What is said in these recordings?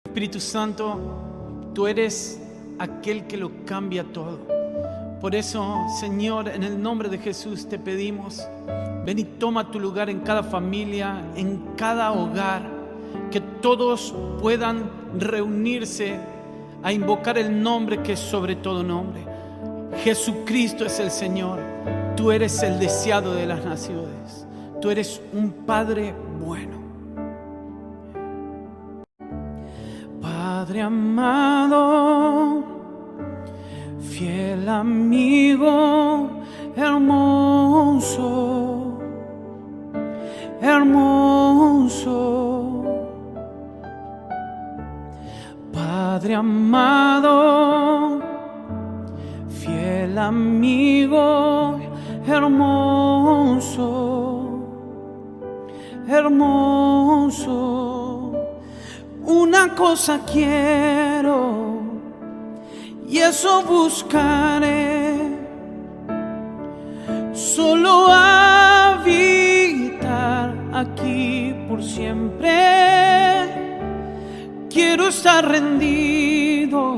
Espíritu Santo, tú eres aquel que lo cambia todo. Por eso, Señor, en el nombre de Jesús te pedimos, ven y toma tu lugar en cada familia, en cada hogar, que todos puedan reunirse a invocar el nombre que es sobre todo nombre. Jesucristo es el Señor. Tú eres el deseado de las naciones. Tú eres un Padre bueno. Padre amado, fiel amigo, hermoso, hermoso. Padre amado, fiel amigo, hermoso, hermoso. Una cosa quiero y eso buscaré, solo habitar aquí por siempre. Quiero estar rendido,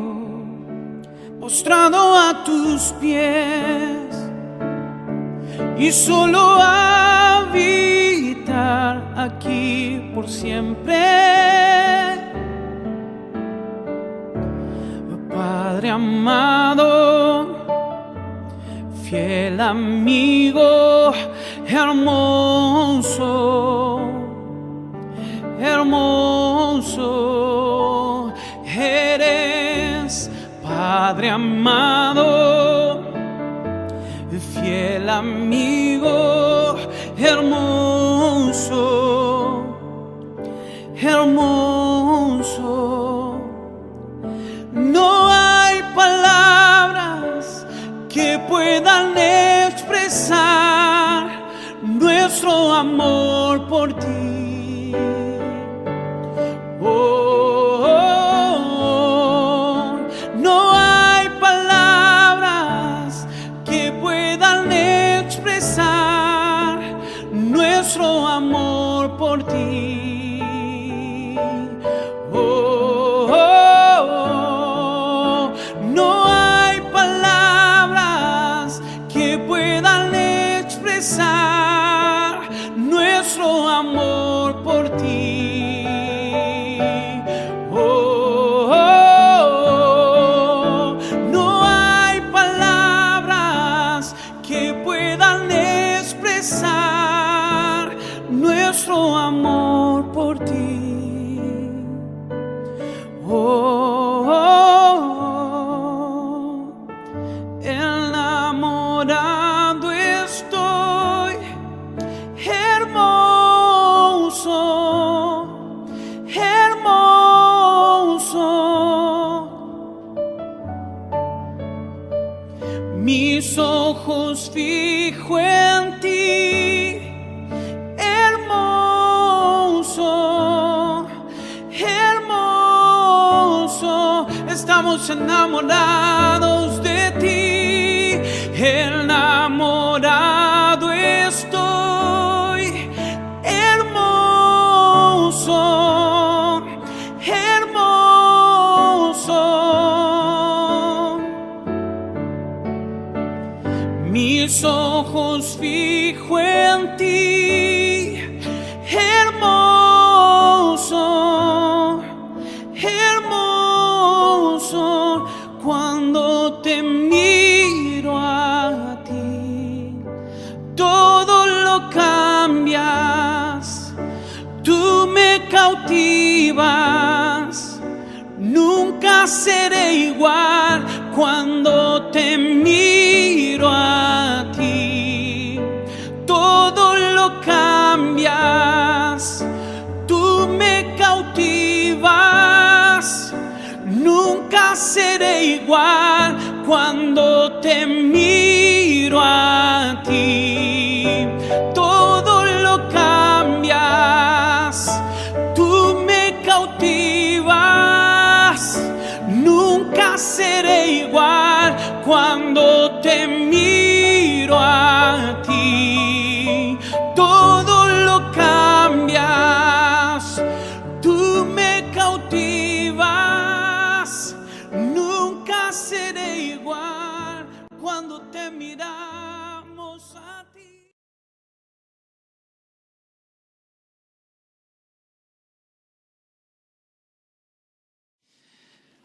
postrado a tus pies, y solo habitar aquí por siempre. Padre amado, fiel amigo, hermoso, hermoso eres. Padre amado, fiel amigo, hermoso, hermoso. No hay palabras que puedan expresar nuestro amor por ti. Oh, oh, oh. No hay palabras que puedan expresar nuestro amor por ti. Oh, oh, oh. No hay palabras que puedan expresar nuestro amor por ti. Oh, oh, oh. No hay palabras que puedan expresar nuestro amor por ti. Oh, oh, oh. Enamorado estoy, hermoso, hermoso. Mis ojos fijo en ti, hermoso, hermoso. Estamos enamorados de ti, enamorado estoy, hermoso, hermoso. Mis ojos fijo en ti, hermoso, hermoso. Cuando te miro a ti, todo lo cambias, tú me cautivas. Nunca seré igual cuando te miro a ti, todo lo cambias, tú me cautivas. Nunca seré igual cuando te miro a ti, todo lo cambias, tú me cautivas. Nunca seré igual cuando te miro a ti, todo lo cambias, tú me cautivas. cuando te miramos a ti.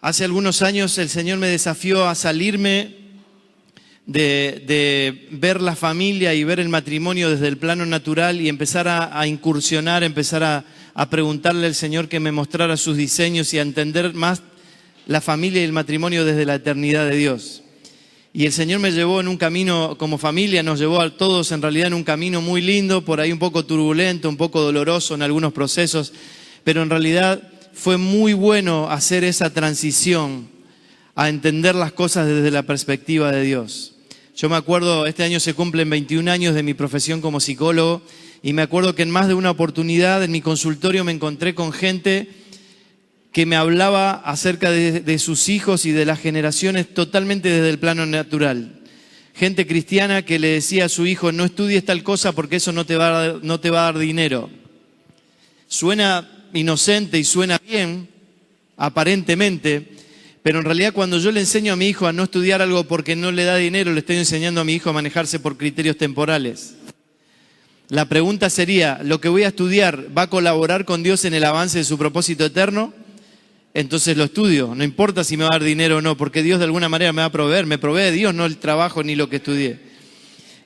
Hace algunos años el Señor me desafió a salirme de ver la familia y ver el matrimonio desde el plano natural y empezar a incursionar, empezar a preguntarle al Señor que me mostrara sus diseños y a entender más la familia y el matrimonio desde la eternidad de Dios. Y el Señor me llevó en un camino, como familia, nos llevó a todos en realidad en un camino muy lindo, por ahí un poco turbulento, un poco doloroso en algunos procesos, pero en realidad fue muy bueno hacer esa transición a entender las cosas desde la perspectiva de Dios. Yo me acuerdo, este año se cumplen 21 años de mi profesión como psicólogo y me acuerdo que en más de una oportunidad en mi consultorio me encontré con gente que me hablaba acerca de sus hijos y de las generaciones totalmente desde el plano natural. Gente cristiana que le decía a su hijo, no estudies tal cosa porque eso no te va a dar dinero. Suena inocente y suena bien, aparentemente, pero en realidad cuando yo le enseño a mi hijo a no estudiar algo porque no le da dinero, le estoy enseñando a mi hijo a manejarse por criterios temporales. La pregunta sería, ¿lo que voy a estudiar va a colaborar con Dios en el avance de su propósito eterno? Entonces lo estudio, no importa si me va a dar dinero o no, porque Dios de alguna manera me va a proveer, me provee Dios, no el trabajo ni lo que estudié.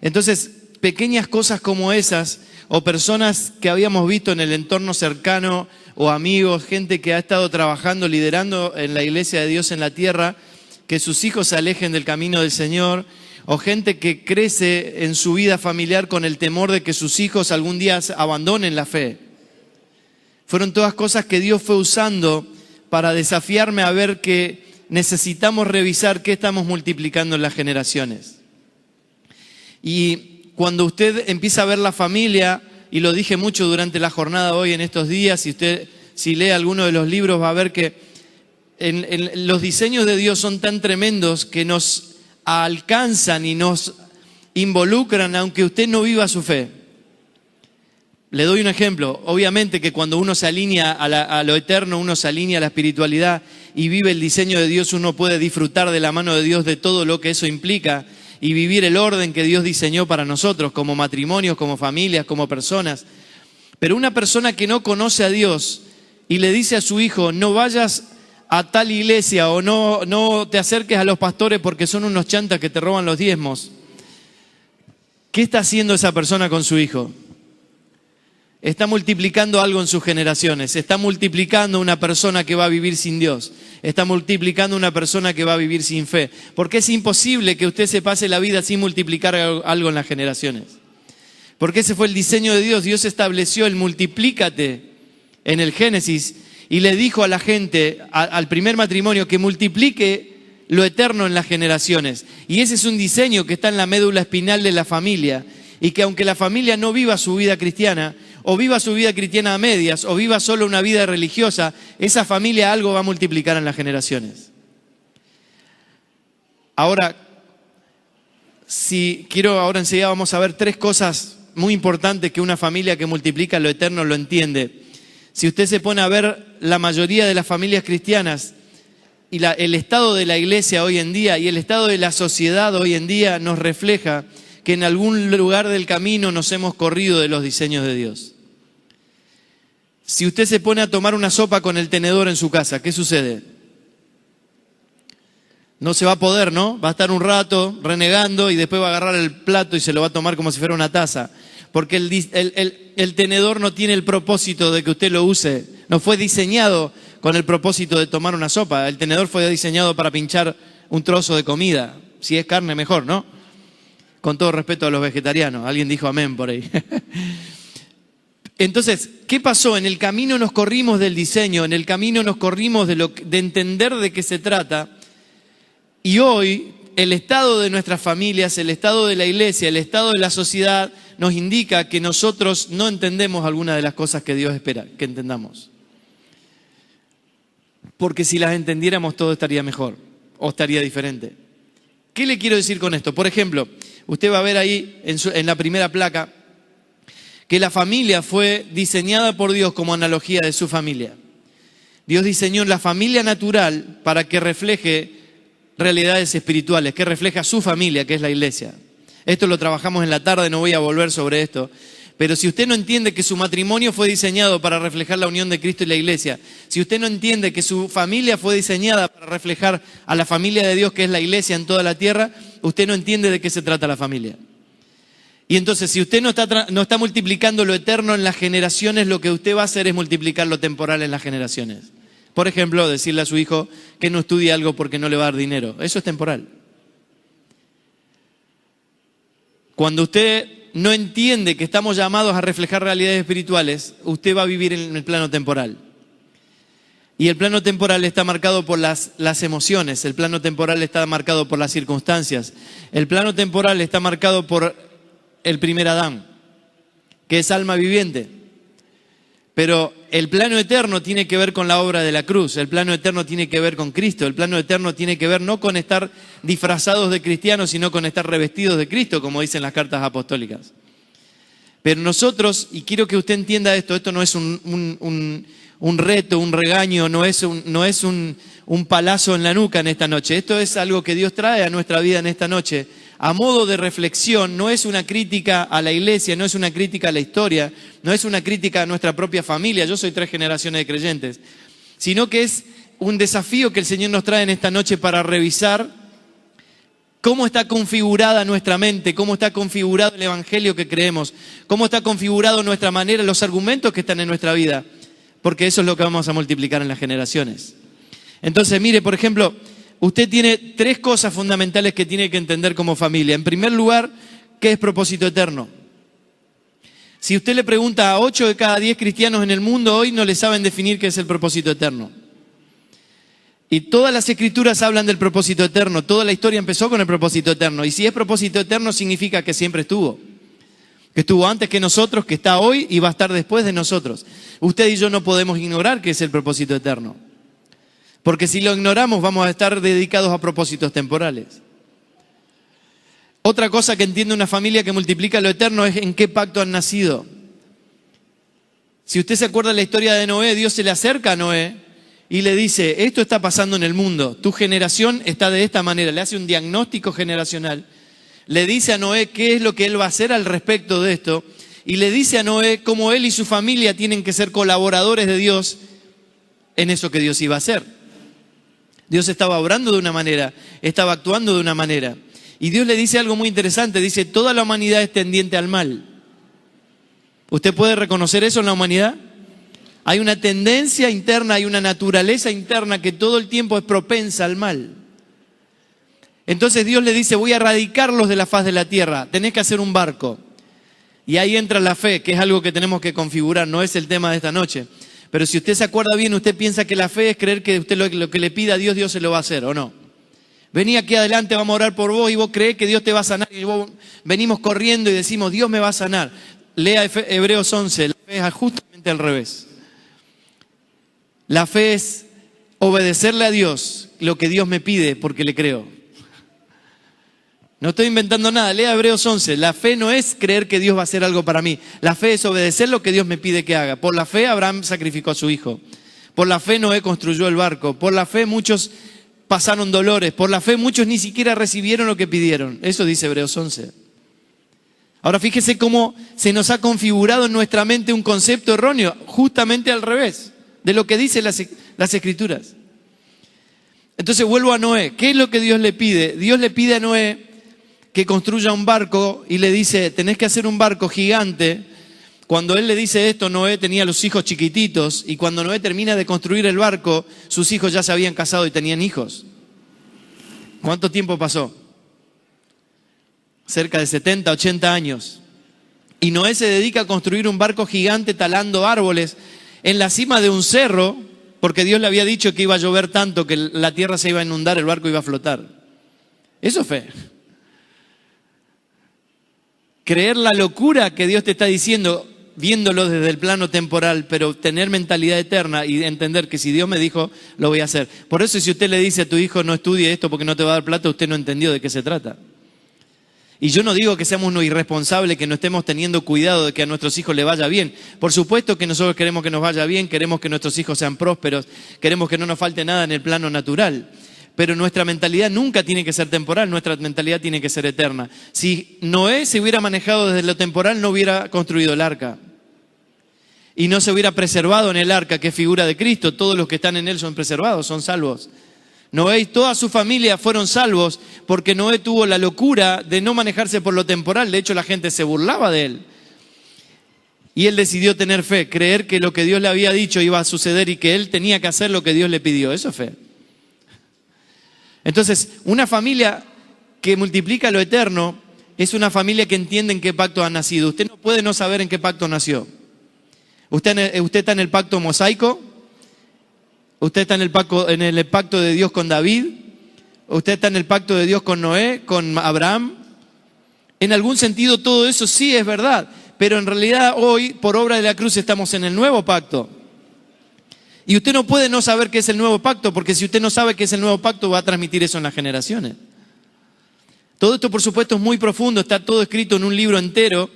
Entonces, pequeñas cosas como esas, o personas que habíamos visto en el entorno cercano, o amigos, gente que ha estado trabajando, liderando en la iglesia de Dios en la tierra, que sus hijos se alejen del camino del Señor, o gente que crece en su vida familiar con el temor de que sus hijos algún día abandonen la fe. Fueron todas cosas que Dios fue usando para desafiarme a ver que necesitamos revisar qué estamos multiplicando en las generaciones. Y cuando usted empieza a ver la familia, y lo dije mucho durante la jornada hoy en estos días, si lee alguno de los libros va a ver que los diseños de Dios son tan tremendos que nos alcanzan y nos involucran aunque usted no viva su fe. Le doy un ejemplo. Obviamente que cuando uno se alinea a lo eterno, uno se alinea a la espiritualidad y vive el diseño de Dios, uno puede disfrutar de la mano de Dios de todo lo que eso implica y vivir el orden que Dios diseñó para nosotros, como matrimonios, como familias, como personas. Pero una persona que no conoce a Dios y le dice a su hijo, no vayas a tal iglesia o no te acerques a los pastores porque son unos chantas que te roban los diezmos. ¿Qué está haciendo esa persona con su hijo? Está multiplicando algo en sus generaciones, está multiplicando una persona que va a vivir sin Dios, está multiplicando una persona que va a vivir sin fe, porque es imposible que usted se pase la vida sin multiplicar algo en las generaciones. Porque ese fue el diseño de Dios. Dios estableció el multiplícate en el Génesis y le dijo a la gente, al primer matrimonio, que multiplique lo eterno en las generaciones. Y ese es un diseño que está en la médula espinal de la familia y que aunque la familia no viva su vida cristiana, o viva su vida cristiana a medias, o viva solo una vida religiosa, esa familia algo va a multiplicar en las generaciones. Ahora, ahora enseguida vamos a ver tres cosas muy importantes que una familia que multiplica lo eterno lo entiende. Si usted se pone a ver la mayoría de las familias cristianas y el estado de la iglesia hoy en día y el estado de la sociedad hoy en día nos refleja que en algún lugar del camino nos hemos corrido de los diseños de Dios. Si usted se pone a tomar una sopa con el tenedor en su casa, ¿qué sucede? No se va a poder, ¿no? Va a estar un rato renegando y después va a agarrar el plato y se lo va a tomar como si fuera una taza. Porque el tenedor no tiene el propósito de que usted lo use. No fue diseñado con el propósito de tomar una sopa. El tenedor fue diseñado para pinchar un trozo de comida. Si es carne, mejor, ¿no? Con todo respeto a los vegetarianos. Alguien dijo amén por ahí. Entonces, ¿qué pasó? En el camino nos corrimos del diseño, en el camino nos corrimos de entender de qué se trata. Y hoy, el estado de nuestras familias, el estado de la iglesia, el estado de la sociedad nos indica que nosotros no entendemos algunas de las cosas que Dios espera que entendamos. Porque si las entendiéramos todo estaría mejor o estaría diferente. ¿Qué le quiero decir con esto? Por ejemplo, usted va a ver ahí en la primera placa que la familia fue diseñada por Dios como analogía de su familia. Dios diseñó la familia natural para que refleje realidades espirituales, que refleja su familia, que es la iglesia. Esto lo trabajamos en la tarde, no voy a volver sobre esto. Pero si usted no entiende que su matrimonio fue diseñado para reflejar la unión de Cristo y la iglesia, si usted no entiende que su familia fue diseñada para reflejar a la familia de Dios, que es la iglesia en toda la tierra, usted no entiende de qué se trata la familia. Y entonces, si usted no está multiplicando lo eterno en las generaciones, lo que usted va a hacer es multiplicar lo temporal en las generaciones. Por ejemplo, decirle a su hijo que no estudie algo porque no le va a dar dinero. Eso es temporal. Cuando usted no entiende que estamos llamados a reflejar realidades espirituales, usted va a vivir en el plano temporal. Y el plano temporal está marcado por las emociones, el plano temporal está marcado por las circunstancias, el plano temporal está marcado por el primer Adán, que es alma viviente. Pero el plano eterno tiene que ver con la obra de la cruz, el plano eterno tiene que ver con Cristo, el plano eterno tiene que ver no con estar disfrazados de cristianos, sino con estar revestidos de Cristo, como dicen las cartas apostólicas. Pero nosotros, y quiero que usted entienda esto no es un reto, un regaño, no es un palazo en la nuca en esta noche. Esto es algo que Dios trae a nuestra vida en esta noche. A modo de reflexión, no es una crítica a la iglesia, no es una crítica a la historia, no es una crítica a nuestra propia familia, yo soy 3 generaciones de creyentes, sino que es un desafío que el Señor nos trae en esta noche para revisar cómo está configurada nuestra mente, cómo está configurado el evangelio que creemos, cómo está configurado nuestra manera, los argumentos que están en nuestra vida, porque eso es lo que vamos a multiplicar en las generaciones. Entonces, mire, por ejemplo, usted tiene 3 cosas fundamentales que tiene que entender como familia. En primer lugar, ¿qué es propósito eterno? Si usted le pregunta a 8 de cada 10 cristianos en el mundo hoy, no le saben definir qué es el propósito eterno. Y todas las escrituras hablan del propósito eterno. Toda la historia empezó con el propósito eterno. Y si es propósito eterno, significa que siempre estuvo. Que estuvo antes que nosotros, que está hoy y va a estar después de nosotros. Usted y yo no podemos ignorar qué es el propósito eterno. Porque si lo ignoramos vamos a estar dedicados a propósitos temporales. Otra cosa que entiende una familia que multiplica lo eterno es en qué pacto han nacido. Si usted se acuerda de la historia de Noé, Dios se le acerca a Noé y le dice, esto está pasando en el mundo, tu generación está de esta manera. Le hace un diagnóstico generacional, le dice a Noé qué es lo que él va a hacer al respecto de esto y le dice a Noé cómo él y su familia tienen que ser colaboradores de Dios en eso que Dios iba a hacer. Dios estaba obrando de una manera, estaba actuando de una manera. Y Dios le dice algo muy interesante, dice, toda la humanidad es tendiente al mal. ¿Usted puede reconocer eso en la humanidad? Hay una tendencia interna, hay una naturaleza interna que todo el tiempo es propensa al mal. Entonces Dios le dice, voy a erradicarlos de la faz de la tierra, tenés que hacer un barco. Y ahí entra la fe, que es algo que tenemos que configurar, no es el tema de esta noche. Pero si usted se acuerda bien, usted piensa que la fe es creer que usted lo que le pida a Dios, Dios se lo va a hacer, ¿o no? Vení aquí adelante, vamos a orar por vos y vos creés que Dios te va a sanar. Y vos venimos corriendo y decimos, Dios me va a sanar. Lea Hebreos 11, la fe es justamente al revés. La fe es obedecerle a Dios lo que Dios me pide porque le creo. No estoy inventando nada, lea Hebreos 11. La fe no es creer que Dios va a hacer algo para mí. La fe es obedecer lo que Dios me pide que haga. Por la fe Abraham sacrificó a su hijo. Por la fe Noé construyó el barco. Por la fe muchos pasaron dolores. Por la fe muchos ni siquiera recibieron lo que pidieron. Eso dice Hebreos 11. Ahora fíjese cómo se nos ha configurado en nuestra mente un concepto erróneo, justamente al revés de lo que dicen las escrituras. Entonces vuelvo a Noé. ¿Qué es lo que Dios le pide? Dios le pide a Noé que construya un barco y le dice, tenés que hacer un barco gigante. Cuando él le dice esto, Noé tenía los hijos chiquititos y cuando Noé termina de construir el barco, sus hijos ya se habían casado y tenían hijos. ¿Cuánto tiempo pasó? Cerca de 70, 80 años. Y Noé se dedica a construir un barco gigante talando árboles en la cima de un cerro, porque Dios le había dicho que iba a llover tanto que la tierra se iba a inundar, el barco iba a flotar. Eso es fe. Creer la locura que Dios te está diciendo, viéndolo desde el plano temporal, pero tener mentalidad eterna y entender que si Dios me dijo, lo voy a hacer. Por eso si usted le dice a tu hijo, no estudie esto porque no te va a dar plata, usted no entendió de qué se trata. Y yo no digo que seamos unos irresponsables, que no estemos teniendo cuidado de que a nuestros hijos les vaya bien. Por supuesto que nosotros queremos que nos vaya bien, queremos que nuestros hijos sean prósperos, queremos que no nos falte nada en el plano natural. Pero nuestra mentalidad nunca tiene que ser temporal, nuestra mentalidad tiene que ser eterna. Si Noé se hubiera manejado desde lo temporal, no hubiera construido el arca. Y no se hubiera preservado en el arca, que es figura de Cristo. Todos los que están en él son preservados, son salvos. Noé y toda su familia fueron salvos porque Noé tuvo la locura de no manejarse por lo temporal. De hecho, la gente se burlaba de él. Y él decidió tener fe, creer que lo que Dios le había dicho iba a suceder y que él tenía que hacer lo que Dios le pidió. Eso es fe. Entonces, una familia que multiplica lo eterno es una familia que entiende en qué pacto ha nacido. Usted no puede no saber en qué pacto nació. Usted está en el pacto mosaico, usted está en el pacto de Dios con David, usted está en el pacto de Dios con Noé, con Abraham. En algún sentido todo eso sí es verdad, pero en realidad hoy, por obra de la cruz, estamos en el nuevo pacto. Y usted no puede no saber qué es el nuevo pacto, porque si usted no sabe qué es el nuevo pacto, va a transmitir eso en las generaciones. Todo esto, por supuesto, es muy profundo, está todo escrito en un libro entero,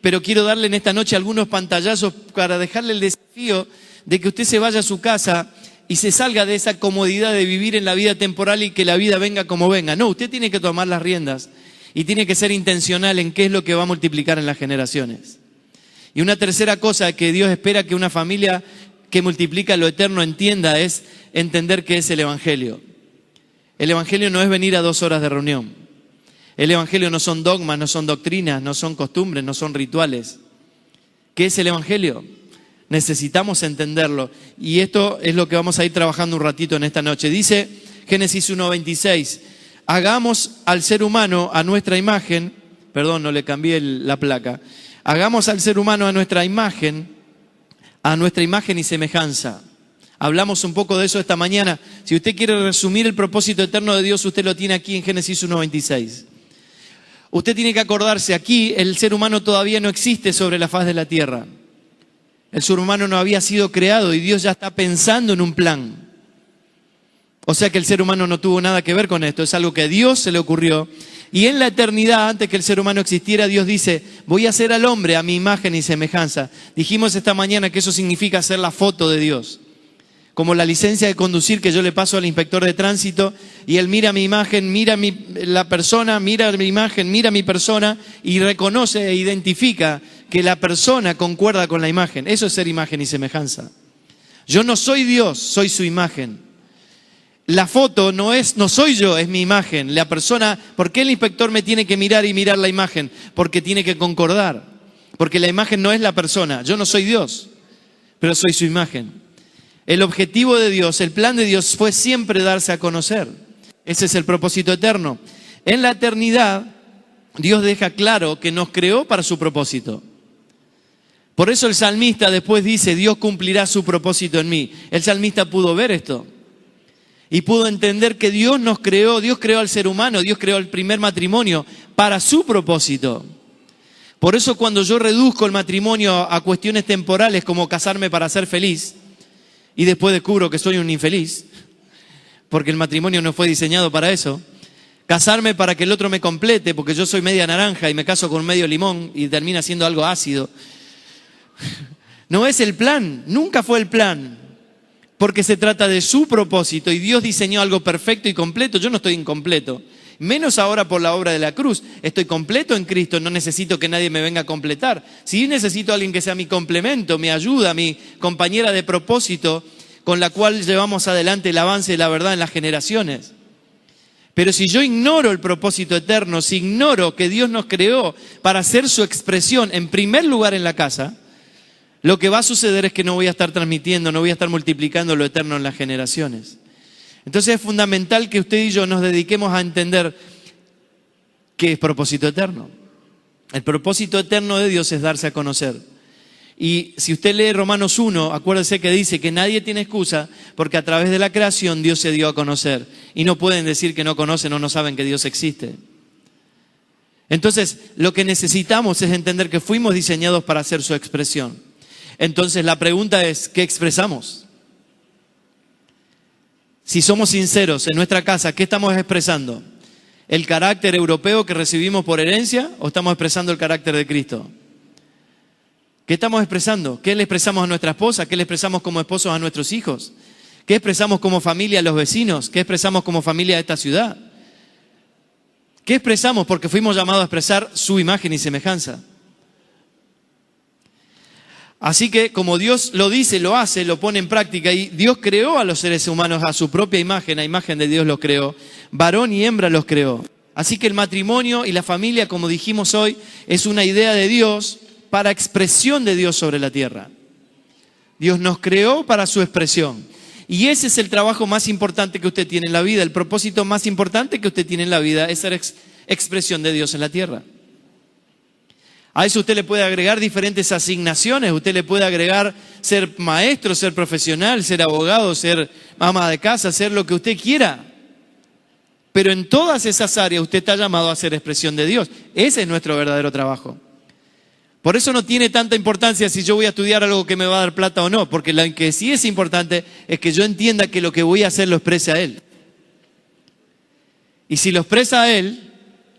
pero quiero darle en esta noche algunos pantallazos para dejarle el desafío de que usted se vaya a su casa y se salga de esa comodidad de vivir en la vida temporal y que la vida venga como venga. No, usted tiene que tomar las riendas y tiene que ser intencional en qué es lo que va a multiplicar en las generaciones. Y una tercera cosa que Dios espera que una familia que multiplica lo eterno entienda es entender qué es el Evangelio. El Evangelio no es venir a 2 horas de reunión. El Evangelio no son dogmas, no son doctrinas, no son costumbres, no son rituales. ¿Qué es el Evangelio? Necesitamos entenderlo. Y esto es lo que vamos a ir trabajando un ratito en esta noche. Dice Génesis 1:26, hagamos al ser humano a nuestra imagen, perdón, no le cambié la placa, hagamos al ser humano a nuestra imagen y semejanza. Hablamos un poco de eso esta mañana. Si usted quiere resumir el propósito eterno de Dios, usted lo tiene aquí en Génesis 1:26. Usted tiene que acordarse, aquí el ser humano todavía no existe sobre la faz de la tierra. El ser humano no había sido creado y Dios ya está pensando en un plan. O sea que el ser humano no tuvo nada que ver con esto, es algo que a Dios se le ocurrió. Y en la eternidad, antes que el ser humano existiera, Dios dice, voy a hacer al hombre a mi imagen y semejanza. Dijimos esta mañana que eso significa hacer la foto de Dios. Como la licencia de conducir que yo le paso al inspector de tránsito y él mira mi imagen, la persona, mira mi imagen, mira mi persona y reconoce e identifica que la persona concuerda con la imagen. Eso es ser imagen y semejanza. Yo no soy Dios, soy su imagen. La foto no soy yo, es mi imagen. La persona, ¿por qué el inspector me tiene que mirar y mirar la imagen? Porque tiene que concordar. Porque la imagen no es la persona. Yo no soy Dios, pero soy su imagen. El objetivo de Dios, el plan de Dios fue siempre darse a conocer. Ese es el propósito eterno. En la eternidad, Dios deja claro que nos creó para su propósito. Por eso el salmista después dice, Dios cumplirá su propósito en mí. El salmista pudo ver esto. Y pudo entender que Dios nos creó, Dios creó al ser humano, Dios creó el primer matrimonio para su propósito. Por eso cuando yo reduzco el matrimonio a cuestiones temporales como casarme para ser feliz y después descubro que soy un infeliz, porque el matrimonio no fue diseñado para eso, casarme para que el otro me complete, porque yo soy media naranja y me caso con medio limón y termina siendo algo ácido. No es el plan, nunca fue el plan. Porque se trata de su propósito y Dios diseñó algo perfecto y completo. Yo no estoy incompleto, menos ahora por la obra de la cruz. Estoy completo en Cristo, no necesito que nadie me venga a completar. Sí necesito a alguien que sea mi complemento, mi ayuda, mi compañera de propósito con la cual llevamos adelante el avance de la verdad en las generaciones. Pero si yo ignoro el propósito eterno, si ignoro que Dios nos creó para hacer su expresión en primer lugar en la casa, lo que va a suceder es que no voy a estar transmitiendo, no voy a estar multiplicando lo eterno en las generaciones. Entonces es fundamental que usted y yo nos dediquemos a entender qué es propósito eterno. El propósito eterno de Dios es darse a conocer. Y si usted lee Romanos 1, acuérdese que dice que nadie tiene excusa porque a través de la creación Dios se dio a conocer. Y no pueden decir que no conocen o no saben que Dios existe. Entonces, lo que necesitamos es entender que fuimos diseñados para hacer su expresión. Entonces la pregunta es, ¿qué expresamos? Si somos sinceros en nuestra casa, ¿qué estamos expresando? ¿El carácter europeo que recibimos por herencia o estamos expresando el carácter de Cristo? ¿Qué estamos expresando? ¿Qué le expresamos a nuestra esposa? ¿Qué le expresamos como esposos a nuestros hijos? ¿Qué expresamos como familia a los vecinos? ¿Qué expresamos como familia de esta ciudad? ¿Qué expresamos? Porque fuimos llamados a expresar su imagen y semejanza. Así que como Dios lo dice, lo hace, lo pone en práctica, y Dios creó a los seres humanos a su propia imagen, a imagen de Dios los creó, varón y hembra los creó. Así que el matrimonio y la familia, como dijimos hoy, es una idea de Dios para expresión de Dios sobre la tierra. Dios nos creó para su expresión. Y ese es el trabajo más importante que usted tiene en la vida, el propósito más importante que usted tiene en la vida, es ser expresión de Dios en la tierra. A eso usted le puede agregar diferentes asignaciones, usted le puede agregar ser maestro, ser profesional, ser abogado, ser ama de casa, ser lo que usted quiera. Pero en todas esas áreas usted está llamado a ser expresión de Dios. Ese es nuestro verdadero trabajo. Por eso no tiene tanta importancia si yo voy a estudiar algo que me va a dar plata o no, porque lo que sí es importante es que yo entienda que lo que voy a hacer lo exprese a Él. Y si lo expresa a Él,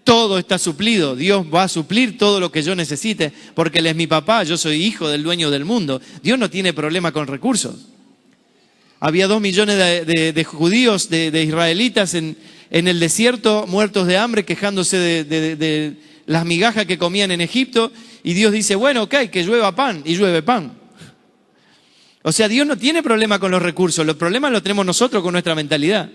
todo está suplido. Dios va a suplir todo lo que yo necesite, porque Él es mi papá, yo soy hijo del dueño del mundo. Dios no tiene problema con recursos. Había 2 millones de judíos, de israelitas en el desierto, muertos de hambre, quejándose de las migajas que comían en Egipto, y Dios dice, bueno, ok, que llueva pan, y llueve pan. O sea, Dios no tiene problema con los recursos, los problemas los tenemos nosotros con nuestra mentalidad.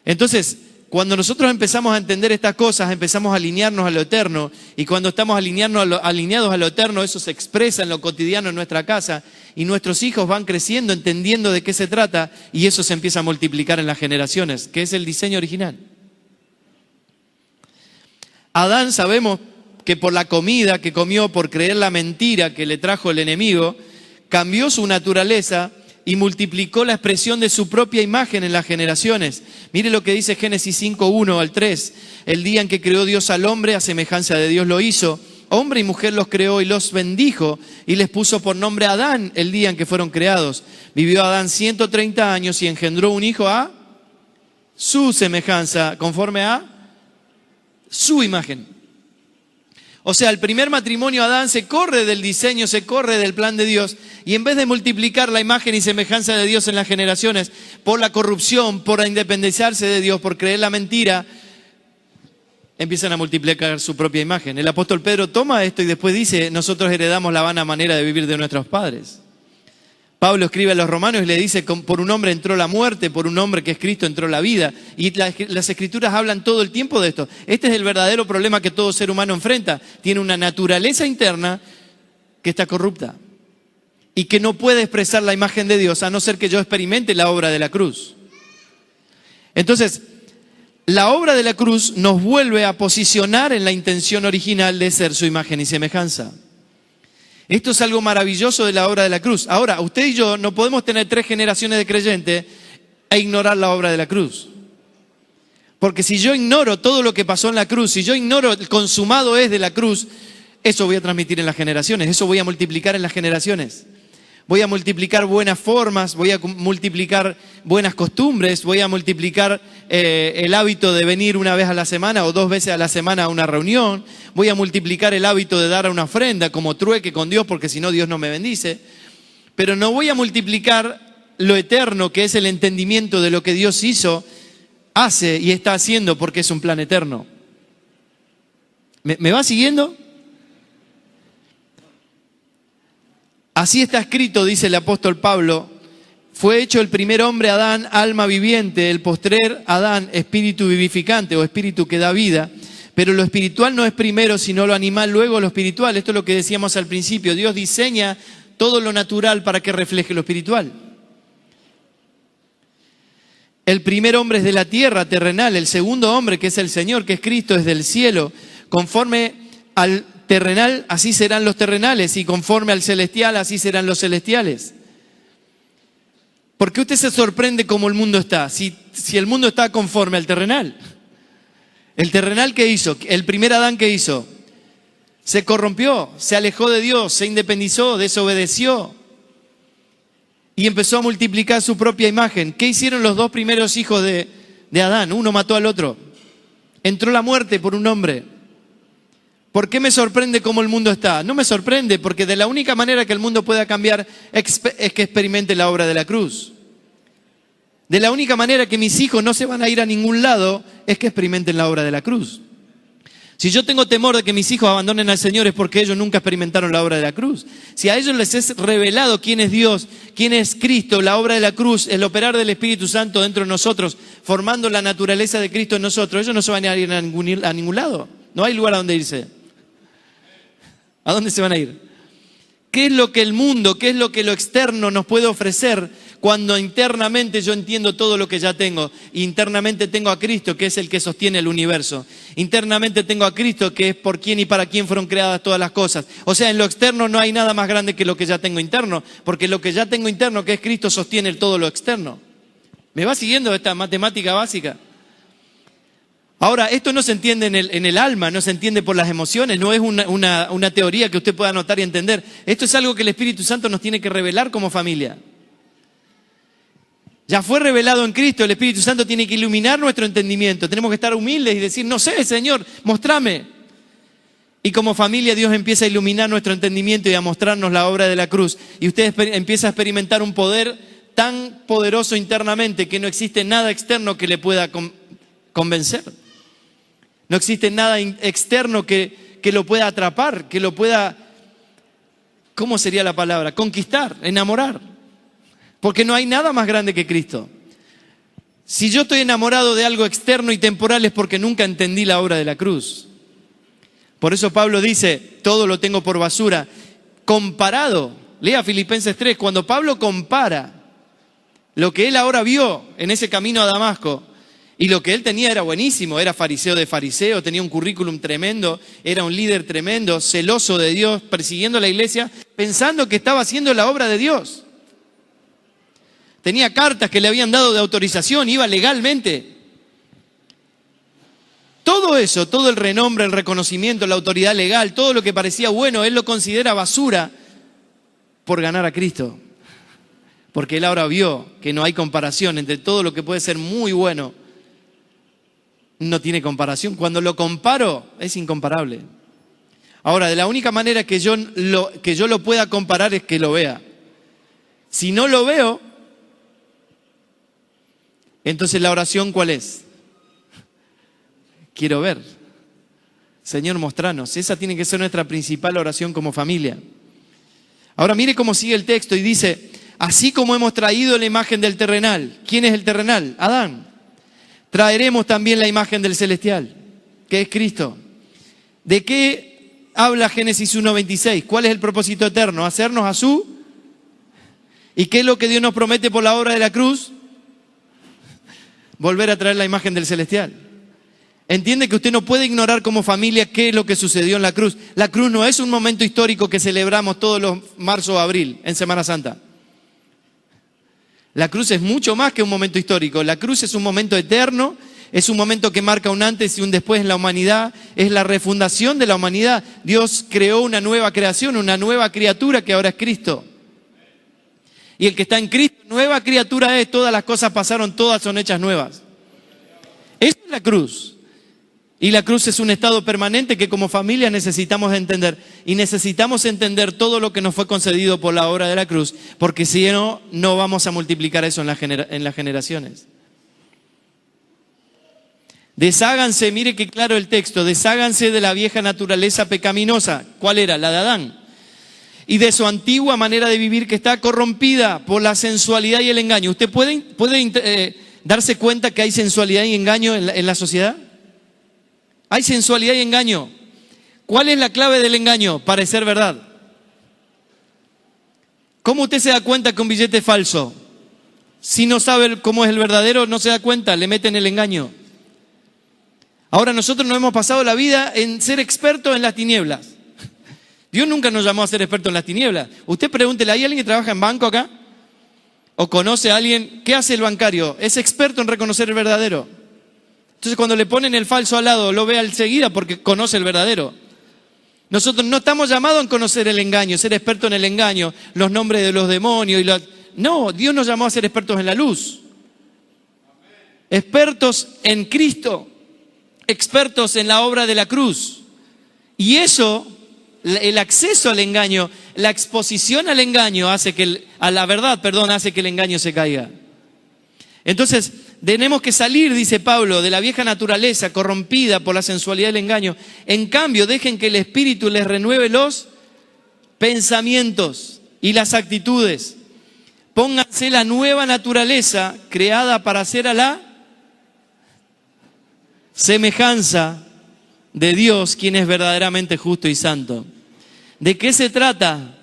Entonces, cuando nosotros empezamos a entender estas cosas, empezamos a alinearnos a lo eterno, y cuando estamos alineados a lo eterno, eso se expresa en lo cotidiano en nuestra casa, y nuestros hijos van creciendo, entendiendo de qué se trata, y eso se empieza a multiplicar en las generaciones, que es el diseño original. Adán, sabemos que por la comida que comió, por creer la mentira que le trajo el enemigo, cambió su naturaleza y multiplicó la expresión de su propia imagen en las generaciones. Mire lo que dice Génesis 5:1 al 3. El día en que creó Dios al hombre, a semejanza de Dios lo hizo. Hombre y mujer los creó y los bendijo y les puso por nombre Adán el día en que fueron creados. Vivió Adán 130 años y engendró un hijo a su semejanza, conforme a su imagen. O sea, el primer matrimonio, Adán, se corre del diseño, se corre del plan de Dios, y en vez de multiplicar la imagen y semejanza de Dios en las generaciones, por la corrupción, por independizarse de Dios, por creer la mentira, empiezan a multiplicar su propia imagen. El apóstol Pedro toma esto y después dice, nosotros heredamos la vana manera de vivir de nuestros padres. Pablo escribe a los romanos y le dice, por un hombre entró la muerte, por un hombre que es Cristo entró la vida. Y las escrituras hablan todo el tiempo de esto. Este es el verdadero problema que todo ser humano enfrenta. Tiene una naturaleza interna que está corrupta y que no puede expresar la imagen de Dios a no ser que yo experimente la obra de la cruz. Entonces, la obra de la cruz nos vuelve a posicionar en la intención original de ser su imagen y semejanza. Esto es algo maravilloso de la obra de la cruz. Ahora, usted y yo no podemos tener 3 generaciones de creyentes e ignorar la obra de la cruz. Porque si yo ignoro todo lo que pasó en la cruz, si yo ignoro el consumado es de la cruz, eso voy a transmitir en las generaciones, eso voy a multiplicar en las generaciones. Voy a multiplicar buenas formas, voy a multiplicar buenas costumbres, voy a multiplicar el hábito de venir una vez a la semana o 2 veces a la semana a una reunión. Voy a multiplicar el hábito de dar una ofrenda como trueque con Dios, porque si no Dios no me bendice. Pero no voy a multiplicar lo eterno, que es el entendimiento de lo que Dios hizo, hace y está haciendo, porque es un plan eterno. ¿Me va siguiendo? Así está escrito, dice el apóstol Pablo, fue hecho el primer hombre Adán, alma viviente, el postrer Adán, espíritu vivificante o espíritu que da vida, pero lo espiritual no es primero, sino lo animal, luego lo espiritual. Esto es lo que decíamos al principio, Dios diseña todo lo natural para que refleje lo espiritual. El primer hombre es de la tierra terrenal, el segundo hombre, que es el Señor, que es Cristo, es del cielo, conforme al terrenal, así serán los terrenales, y conforme al celestial, así serán los celestiales. ¿Por qué usted se sorprende cómo el mundo está? Si el mundo está conforme al terrenal. ¿El terrenal qué hizo? ¿El primer Adán qué hizo? Se corrompió, se alejó de Dios, se independizó, desobedeció y empezó a multiplicar su propia imagen. ¿Qué hicieron los 2 primeros hijos de Adán? Uno mató al otro. Entró la muerte por un hombre. ¿Por qué me sorprende cómo el mundo está? No me sorprende, porque de la única manera que el mundo pueda cambiar es que experimente la obra de la cruz. De la única manera que mis hijos no se van a ir a ningún lado es que experimenten la obra de la cruz. Si yo tengo temor de que mis hijos abandonen al Señor es porque ellos nunca experimentaron la obra de la cruz. Si a ellos les es revelado quién es Dios, quién es Cristo, la obra de la cruz, el operar del Espíritu Santo dentro de nosotros, formando la naturaleza de Cristo en nosotros, ellos no se van a ir a ningún lado. No hay lugar a donde irse. ¿A dónde se van a ir? ¿Qué es lo que el mundo, qué es lo que lo externo nos puede ofrecer cuando internamente yo entiendo todo lo que ya tengo? Internamente tengo a Cristo, que es el que sostiene el universo. Internamente tengo a Cristo, que es por quién y para quién fueron creadas todas las cosas. O sea, en lo externo no hay nada más grande que lo que ya tengo interno, porque lo que ya tengo interno, que es Cristo, sostiene todo lo externo. ¿Me va siguiendo esta matemática básica? Ahora, esto no se entiende en el alma, no se entiende por las emociones, no es una teoría que usted pueda anotar y entender. Esto es algo que el Espíritu Santo nos tiene que revelar como familia. Ya fue revelado en Cristo, el Espíritu Santo tiene que iluminar nuestro entendimiento. Tenemos que estar humildes y decir, no sé, Señor, mostrame. Y como familia Dios empieza a iluminar nuestro entendimiento y a mostrarnos la obra de la cruz. Y usted empieza a experimentar un poder tan poderoso internamente que no existe nada externo que le pueda convencer. No existe nada externo que lo pueda atrapar, que lo pueda, ¿cómo sería la palabra? Conquistar, enamorar. Porque no hay nada más grande que Cristo. Si yo estoy enamorado de algo externo y temporal es porque nunca entendí la obra de la cruz. Por eso Pablo dice, todo lo tengo por basura. Comparado, lea Filipenses 3, cuando Pablo compara lo que él ahora vio en ese camino a Damasco, y lo que él tenía era buenísimo, era fariseo de fariseo, tenía un currículum tremendo, era un líder tremendo, celoso de Dios, persiguiendo a la iglesia, pensando que estaba haciendo la obra de Dios. Tenía cartas que le habían dado de autorización, iba legalmente. Todo eso, todo el renombre, el reconocimiento, la autoridad legal, todo lo que parecía bueno, él lo considera basura por ganar a Cristo. Porque él ahora vio que no hay comparación entre todo lo que puede ser muy bueno. No tiene comparación. Cuando lo comparo, es incomparable. Ahora, de la única manera que yo lo pueda comparar es que lo vea. Si no lo veo, entonces la oración, ¿cuál es? Quiero ver. Señor, mostranos. Esa tiene que ser nuestra principal oración como familia. Ahora mire cómo sigue el texto y dice, así como hemos traído la imagen del terrenal. ¿Quién es el terrenal? Adán. Traeremos también la imagen del celestial, que es Cristo. ¿De qué habla Génesis 1:26? ¿Cuál es el propósito eterno? Hacernos a su. ¿Y qué es lo que Dios nos promete por la obra de la cruz? Volver a traer la imagen del celestial. Entiende que usted no puede ignorar como familia qué es lo que sucedió en la cruz. La cruz no es un momento histórico que celebramos todos los marzo o abril en Semana Santa. La cruz es mucho más que un momento histórico. La cruz es un momento eterno, es un momento que marca un antes y un después en la humanidad, es la refundación de la humanidad. Dios creó una nueva creación, una nueva criatura que ahora es Cristo. Y el que está en Cristo, nueva criatura es, todas las cosas pasaron, todas son hechas nuevas. Esa es la cruz. Y la cruz es un estado permanente que como familia necesitamos entender. Y necesitamos entender todo lo que nos fue concedido por la obra de la cruz, porque si no, no vamos a multiplicar eso en las generaciones. Desháganse, mire que claro el texto, desháganse de la vieja naturaleza pecaminosa. ¿Cuál era? La de Adán. Y de su antigua manera de vivir que está corrompida por la sensualidad y el engaño. ¿Usted puede darse cuenta que hay sensualidad y engaño en la sociedad? Hay sensualidad y engaño. ¿Cuál es la clave del engaño? Parecer verdad. ¿Cómo usted se da cuenta que un billete es falso? Si no sabe cómo es el verdadero, no se da cuenta, le meten el engaño. Ahora nosotros nos hemos pasado la vida en ser expertos en las tinieblas. Dios nunca nos llamó a ser expertos en las tinieblas. Usted pregúntele, ¿hay alguien que trabaja en banco acá? ¿O conoce a alguien? ¿Qué hace el bancario? Es experto en reconocer el verdadero. Entonces cuando le ponen el falso al lado, lo ve enseguida porque conoce el verdadero. Nosotros no estamos llamados a conocer el engaño, ser expertos en el engaño, los nombres de los demonios. No, Dios nos llamó a ser expertos en la luz. Expertos en Cristo, expertos en la obra de la cruz. Y eso, el acceso al engaño, la exposición al engaño hace que, a la verdad, hace que el engaño se caiga. Entonces, tenemos que salir, dice Pablo, de la vieja naturaleza corrompida por la sensualidad y el engaño. En cambio, dejen que el Espíritu les renueve los pensamientos y las actitudes. Pónganse la nueva naturaleza creada para ser a la semejanza de Dios, quien es verdaderamente justo y santo. ¿De qué se trata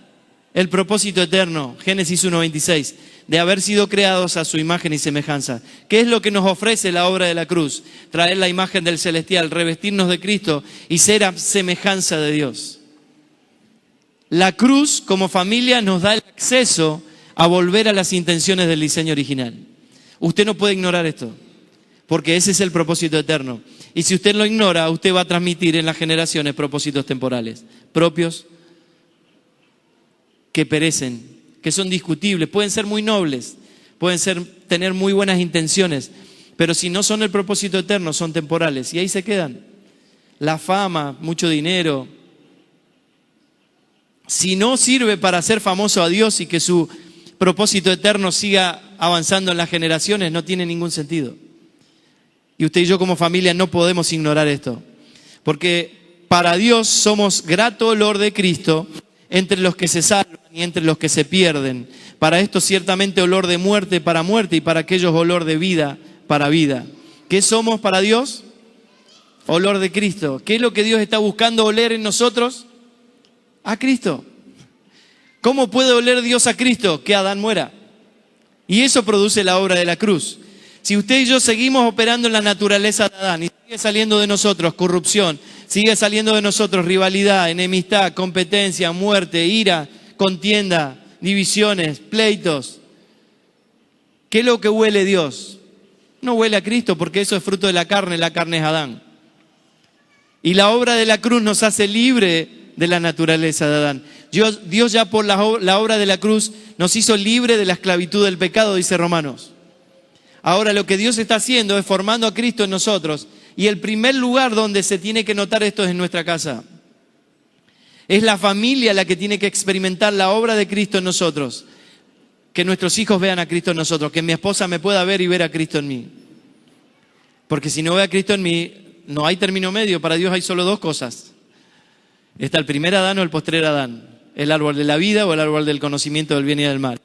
el propósito eterno? Génesis 1:26. De haber sido creados a su imagen y semejanza. ¿Qué es lo que nos ofrece la obra de la cruz? Traer la imagen del celestial, revestirnos de Cristo y ser a semejanza de Dios. La cruz, como familia, nos da el acceso a volver a las intenciones del diseño original. Usted no puede ignorar esto, porque ese es el propósito eterno. Y si usted lo ignora, usted va a transmitir en las generaciones propósitos temporales, propios, que perecen, que son discutibles, pueden ser muy nobles, pueden tener muy buenas intenciones, pero si no son el propósito eterno, son temporales, y ahí se quedan. La fama, mucho dinero. Si no sirve para hacer famoso a Dios y que su propósito eterno siga avanzando en las generaciones, no tiene ningún sentido. Y usted y yo como familia no podemos ignorar esto, porque para Dios somos grato olor de Cristo entre los que se salvan y entre los que se pierden. Para esto ciertamente olor de muerte para muerte y para aquellos olor de vida para vida. ¿Qué somos para Dios? Olor de Cristo. ¿Qué es lo que Dios está buscando oler en nosotros? A Cristo. ¿Cómo puede oler Dios a Cristo? Que Adán muera. Y eso produce la obra de la cruz. Si usted y yo seguimos operando en la naturaleza de Adán y sigue saliendo de nosotros corrupción, sigue saliendo de nosotros rivalidad, enemistad, competencia, muerte, ira, contienda, divisiones, pleitos. ¿Qué es lo que huele Dios? No huele a Cristo, porque eso es fruto de la carne es Adán. Y la obra de la cruz nos hace libre de la naturaleza de Adán. Dios ya por la obra de la cruz nos hizo libre de la esclavitud del pecado, dice Romanos. Ahora lo que Dios está haciendo es formando a Cristo en nosotros. Y el primer lugar donde se tiene que notar esto es en nuestra casa. Es la familia la que tiene que experimentar la obra de Cristo en nosotros. Que nuestros hijos vean a Cristo en nosotros. Que mi esposa me pueda ver y ver a Cristo en mí. Porque si no ve a Cristo en mí, no hay término medio. Para Dios hay solo dos cosas. Está el primer Adán o el postrer Adán. El árbol de la vida o el árbol del conocimiento del bien y del mal.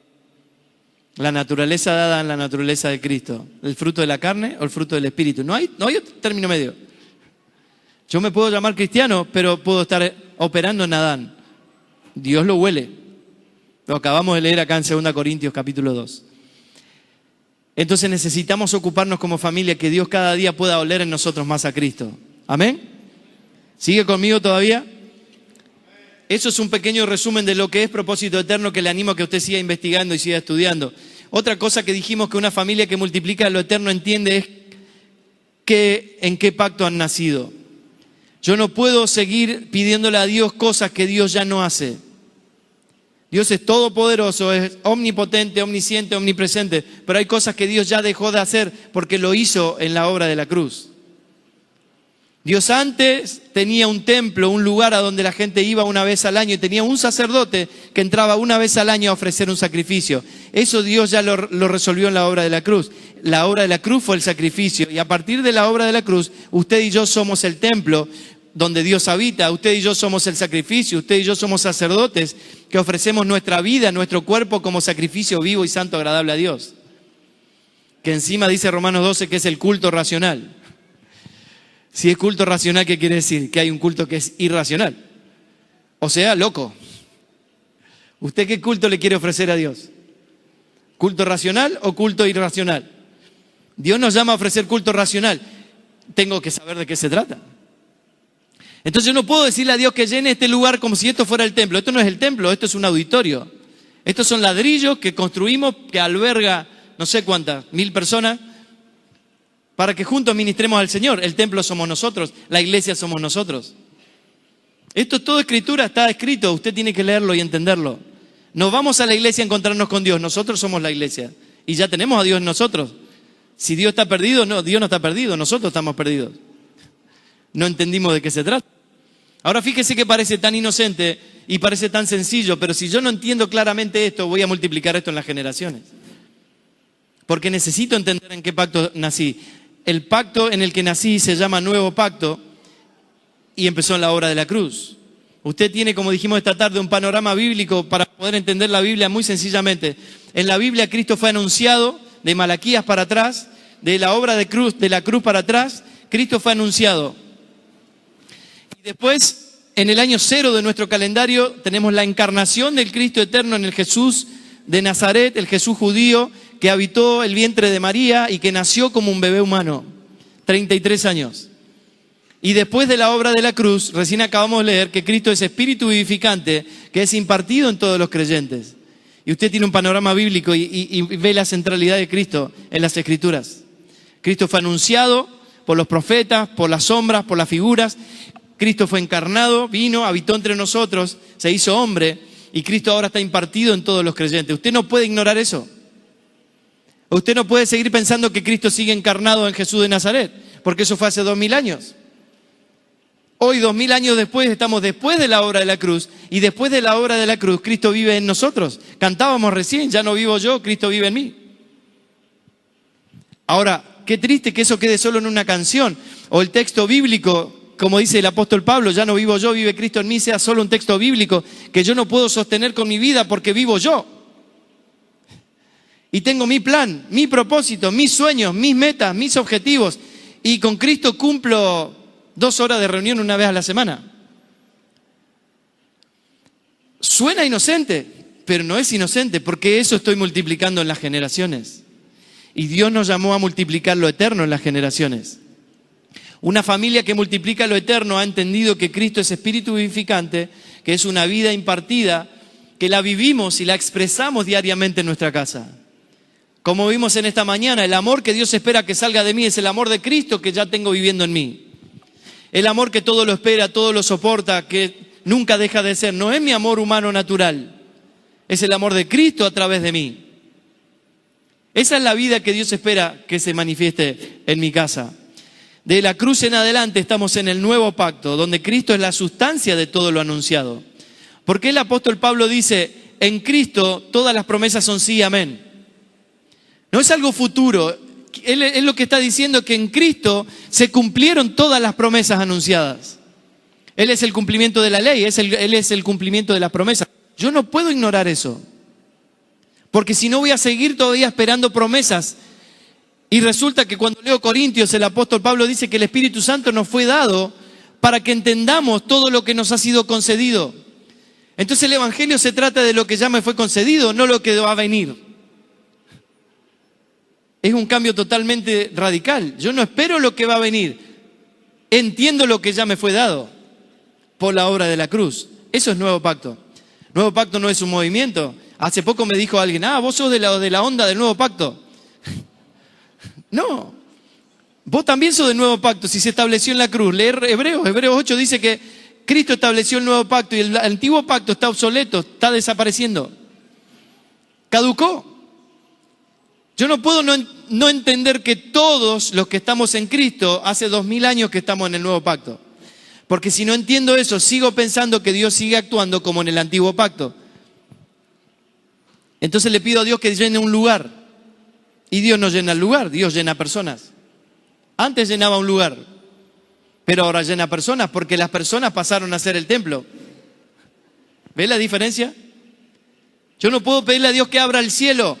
La naturaleza de Adán, la naturaleza de Cristo. El fruto de la carne o el fruto del Espíritu. No hay otro término medio. Yo me puedo llamar cristiano, pero puedo estar operando en Adán. Dios lo huele. Lo acabamos de leer acá en 2 Corintios capítulo 2. Entonces necesitamos ocuparnos como familia que Dios cada día pueda oler en nosotros más a Cristo. ¿Amén? ¿Sigue conmigo todavía? Eso es un pequeño resumen de lo que es propósito eterno, que le animo a que usted siga investigando y siga estudiando. Otra cosa que dijimos que una familia que multiplica lo eterno entiende es en qué pacto han nacido. Yo no puedo seguir pidiéndole a Dios cosas que Dios ya no hace. Dios es todopoderoso, es omnipotente, omnisciente, omnipresente, pero hay cosas que Dios ya dejó de hacer porque lo hizo en la obra de la cruz. Dios antes tenía un templo, un lugar a donde la gente iba una vez al año y tenía un sacerdote que entraba una vez al año a ofrecer un sacrificio. Eso Dios ya lo resolvió en la obra de la cruz. La obra de la cruz fue el sacrificio y a partir de la obra de la cruz, usted y yo somos el templo donde Dios habita, usted y yo somos el sacrificio, usted y yo somos sacerdotes que ofrecemos nuestra vida, nuestro cuerpo como sacrificio vivo y santo agradable a Dios. Que encima dice Romanos 12 que es el culto racional. Si es culto racional, ¿qué quiere decir? Que hay un culto que es irracional. O sea, loco. ¿Usted qué culto le quiere ofrecer a Dios? ¿Culto racional o culto irracional? Dios nos llama a ofrecer culto racional. Tengo que saber de qué se trata. Entonces yo no puedo decirle a Dios que llene este lugar como si esto fuera el templo. Esto no es el templo, esto es un auditorio. Estos son ladrillos que construimos, que alberga no sé cuántas, 1000 personas. Para que juntos ministremos al Señor. El templo somos nosotros, la iglesia somos nosotros. Esto es todo escritura, está escrito, usted tiene que leerlo y entenderlo. No vamos a la iglesia a encontrarnos con Dios, nosotros somos la iglesia. Y ya tenemos a Dios en nosotros. Si Dios está perdido, no, Dios no está perdido, nosotros estamos perdidos. No entendimos de qué se trata. Ahora fíjese que parece tan inocente y parece tan sencillo, pero si yo no entiendo claramente esto, voy a multiplicar esto en las generaciones. porque necesito entender en qué pacto nací. El pacto en el que nací se llama Nuevo Pacto y empezó en la obra de la cruz. Usted tiene, como dijimos esta tarde, un panorama bíblico para poder entender la Biblia muy sencillamente. En la Biblia Cristo fue anunciado de Malaquías para atrás, de la obra de la cruz para atrás, Cristo fue anunciado. Y después, en el año 0 de nuestro calendario, tenemos la encarnación del Cristo eterno en el Jesús de Nazaret, el Jesús judío, que habitó el vientre de María y que nació como un bebé humano, 33 años. Y después de la obra de la cruz, recién acabamos de leer que Cristo es espíritu vivificante, que es impartido en todos los creyentes. Y usted tiene un panorama bíblico y ve la centralidad de Cristo en las Escrituras. Cristo fue anunciado por los profetas, por las sombras, por las figuras. Cristo fue encarnado, vino, habitó entre nosotros, se hizo hombre y Cristo ahora está impartido en todos los creyentes. Usted no puede ignorar eso. Usted no puede seguir pensando que Cristo sigue encarnado en Jesús de Nazaret, porque eso fue hace 2000 años. Hoy, 2000 años después, estamos después de la obra de la cruz, y después de la obra de la cruz, Cristo vive en nosotros. Cantábamos recién, ya no vivo yo, Cristo vive en mí. Ahora, qué triste que eso quede solo en una canción, o el texto bíblico, como dice el apóstol Pablo, ya no vivo yo, vive Cristo en mí, sea solo un texto bíblico que yo no puedo sostener con mi vida porque vivo yo. Y tengo mi plan, mi propósito, mis sueños, mis metas, mis objetivos. Y con Cristo cumplo 2 horas de reunión una vez a la semana. Suena inocente, pero no es inocente, porque eso estoy multiplicando en las generaciones. Y Dios nos llamó a multiplicar lo eterno en las generaciones. Una familia que multiplica lo eterno ha entendido que Cristo es espíritu vivificante, que es una vida impartida, que la vivimos y la expresamos diariamente en nuestra casa. Como vimos en esta mañana, el amor que Dios espera que salga de mí es el amor de Cristo que ya tengo viviendo en mí. El amor que todo lo espera, todo lo soporta, que nunca deja de ser. No es mi amor humano natural, es el amor de Cristo a través de mí. Esa es la vida que Dios espera que se manifieste en mi casa. De la cruz en adelante estamos en el nuevo pacto, donde Cristo es la sustancia de todo lo anunciado. Porque el apóstol Pablo dice, en Cristo todas las promesas son sí, amén. No es algo futuro, él lo que está diciendo que en Cristo se cumplieron todas las promesas anunciadas. Él es el cumplimiento de la ley, Él es el cumplimiento de las promesas. Yo no puedo ignorar eso, porque si no voy a seguir todavía esperando promesas. Y resulta que cuando leo Corintios, el apóstol Pablo dice que el Espíritu Santo nos fue dado para que entendamos todo lo que nos ha sido concedido. Entonces el Evangelio se trata de lo que ya me fue concedido, no lo que va a venir. Es un cambio totalmente radical. Yo no espero lo que va a venir. Entiendo lo que ya me fue dado por la obra de la cruz. Eso es nuevo pacto. Nuevo pacto no es un movimiento. Hace poco me dijo alguien, vos sos de la onda del nuevo pacto. No, vos también sos del nuevo pacto si se estableció en la cruz. Leer Hebreos 8 dice que Cristo estableció el nuevo pacto y el antiguo pacto está obsoleto, está desapareciendo. Caducó. Yo no puedo no entender que todos los que estamos en Cristo, hace 2000 años que estamos en el nuevo pacto. Porque si no entiendo eso, sigo pensando que Dios sigue actuando como en el antiguo pacto. Entonces le pido a Dios que llene un lugar. Y Dios no llena el lugar, Dios llena personas. Antes llenaba un lugar, pero ahora llena personas porque las personas pasaron a ser el templo. ¿Ves la diferencia? Yo no puedo pedirle a Dios que abra el cielo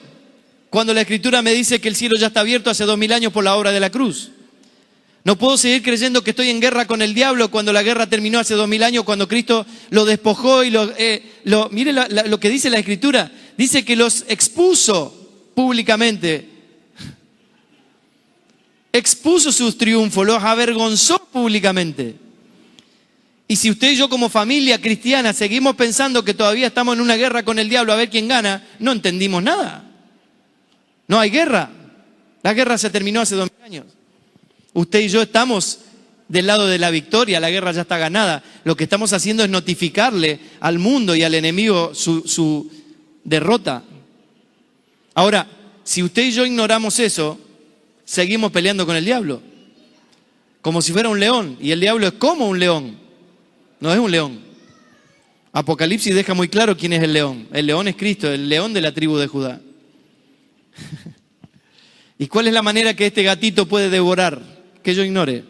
cuando la Escritura me dice que el cielo ya está abierto hace 2000 años por la obra de la cruz. No puedo seguir creyendo que estoy en guerra con el diablo cuando la guerra terminó hace 2000 años, cuando Cristo lo despojó y mire lo que dice la Escritura. Dice que los expuso públicamente. Expuso sus triunfos, los avergonzó públicamente. Y si usted y yo como familia cristiana seguimos pensando que todavía estamos en una guerra con el diablo a ver quién gana, no entendimos nada. No hay guerra. La guerra se terminó hace 2000 años. Usted y yo estamos del lado de la victoria, la guerra ya está ganada. Lo que estamos haciendo es notificarle al mundo y al enemigo su derrota. Ahora, si usted y yo ignoramos eso, seguimos peleando con el diablo, como si fuera un león, y el diablo es como un león, no es un león. Apocalipsis deja muy claro quién es el león. El león es Cristo, el león de la tribu de Judá. ¿Y cuál es la manera que este gatito puede devorar? Que yo ignore.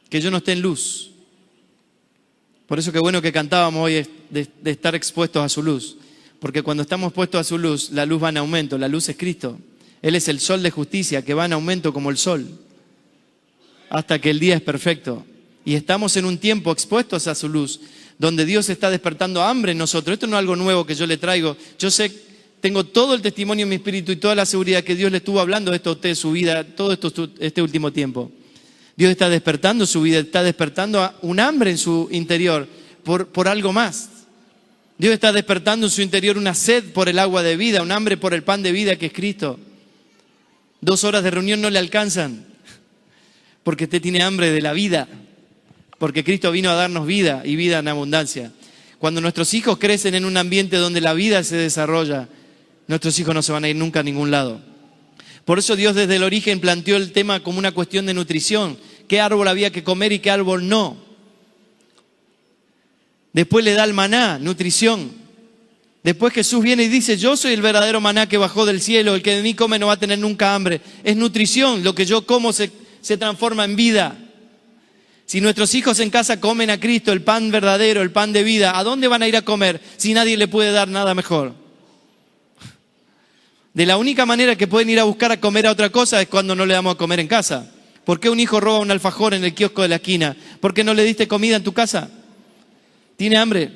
Que yo no esté en luz. Por eso qué bueno que cantábamos hoy de estar expuestos a su luz. Porque cuando estamos puestos a su luz, la luz va en aumento. La luz es Cristo. Él es el sol de justicia que va en aumento como el sol. Hasta que el día es perfecto. Y estamos en un tiempo expuestos a su luz, donde Dios está despertando hambre en nosotros. Esto no es algo nuevo que yo le traigo. Yo sé, tengo todo el testimonio en mi espíritu y toda la seguridad que Dios le estuvo hablando de esto a usted, su vida, todo este último tiempo. Dios está despertando su vida, está despertando un hambre en su interior por algo más. Dios está despertando en su interior una sed por el agua de vida, un hambre por el pan de vida que es Cristo. 2 horas de reunión no le alcanzan, porque usted tiene hambre de la vida, porque Cristo vino a darnos vida y vida en abundancia. Cuando nuestros hijos crecen en un ambiente donde la vida se desarrolla, nuestros hijos no se van a ir nunca a ningún lado. Por eso Dios desde el origen planteó el tema como una cuestión de nutrición. ¿Qué árbol había que comer y qué árbol no? Después le da el maná, nutrición. Después Jesús viene y dice, yo soy el verdadero maná que bajó del cielo, el que de mí come no va a tener nunca hambre. Es nutrición, lo que yo como se transforma en vida. Si nuestros hijos en casa comen a Cristo, el pan verdadero, el pan de vida, ¿a dónde van a ir a comer si nadie le puede dar nada mejor? De la única manera que pueden ir a buscar a comer a otra cosa es cuando no le damos a comer en casa. ¿Por qué un hijo roba un alfajor en el kiosco de la esquina? ¿Por qué no le diste comida en tu casa? ¿Tiene hambre?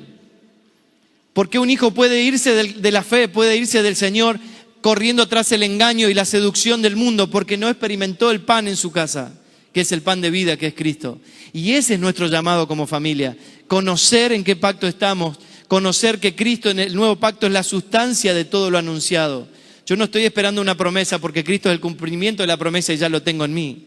¿Por qué un hijo puede irse de la fe, puede irse del Señor corriendo tras el engaño y la seducción del mundo? Porque no experimentó el pan en su casa, que es el pan de vida, que es Cristo. Y ese es nuestro llamado como familia. Conocer en qué pacto estamos, conocer que Cristo en el nuevo pacto es la sustancia de todo lo anunciado. Yo no estoy esperando una promesa porque Cristo es el cumplimiento de la promesa y ya lo tengo en mí.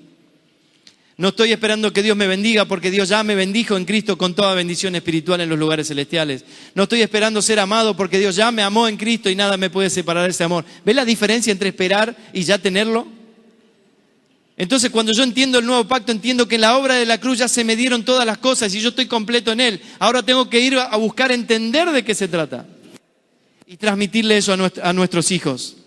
No estoy esperando que Dios me bendiga porque Dios ya me bendijo en Cristo con toda bendición espiritual en los lugares celestiales. No estoy esperando ser amado porque Dios ya me amó en Cristo y nada me puede separar de ese amor. ¿Ves la diferencia entre esperar y ya tenerlo? Entonces cuando yo entiendo el nuevo pacto, entiendo que en la obra de la cruz ya se me dieron todas las cosas y yo estoy completo en Él. Ahora tengo que ir a buscar entender de qué se trata y transmitirle eso a nuestros hijos.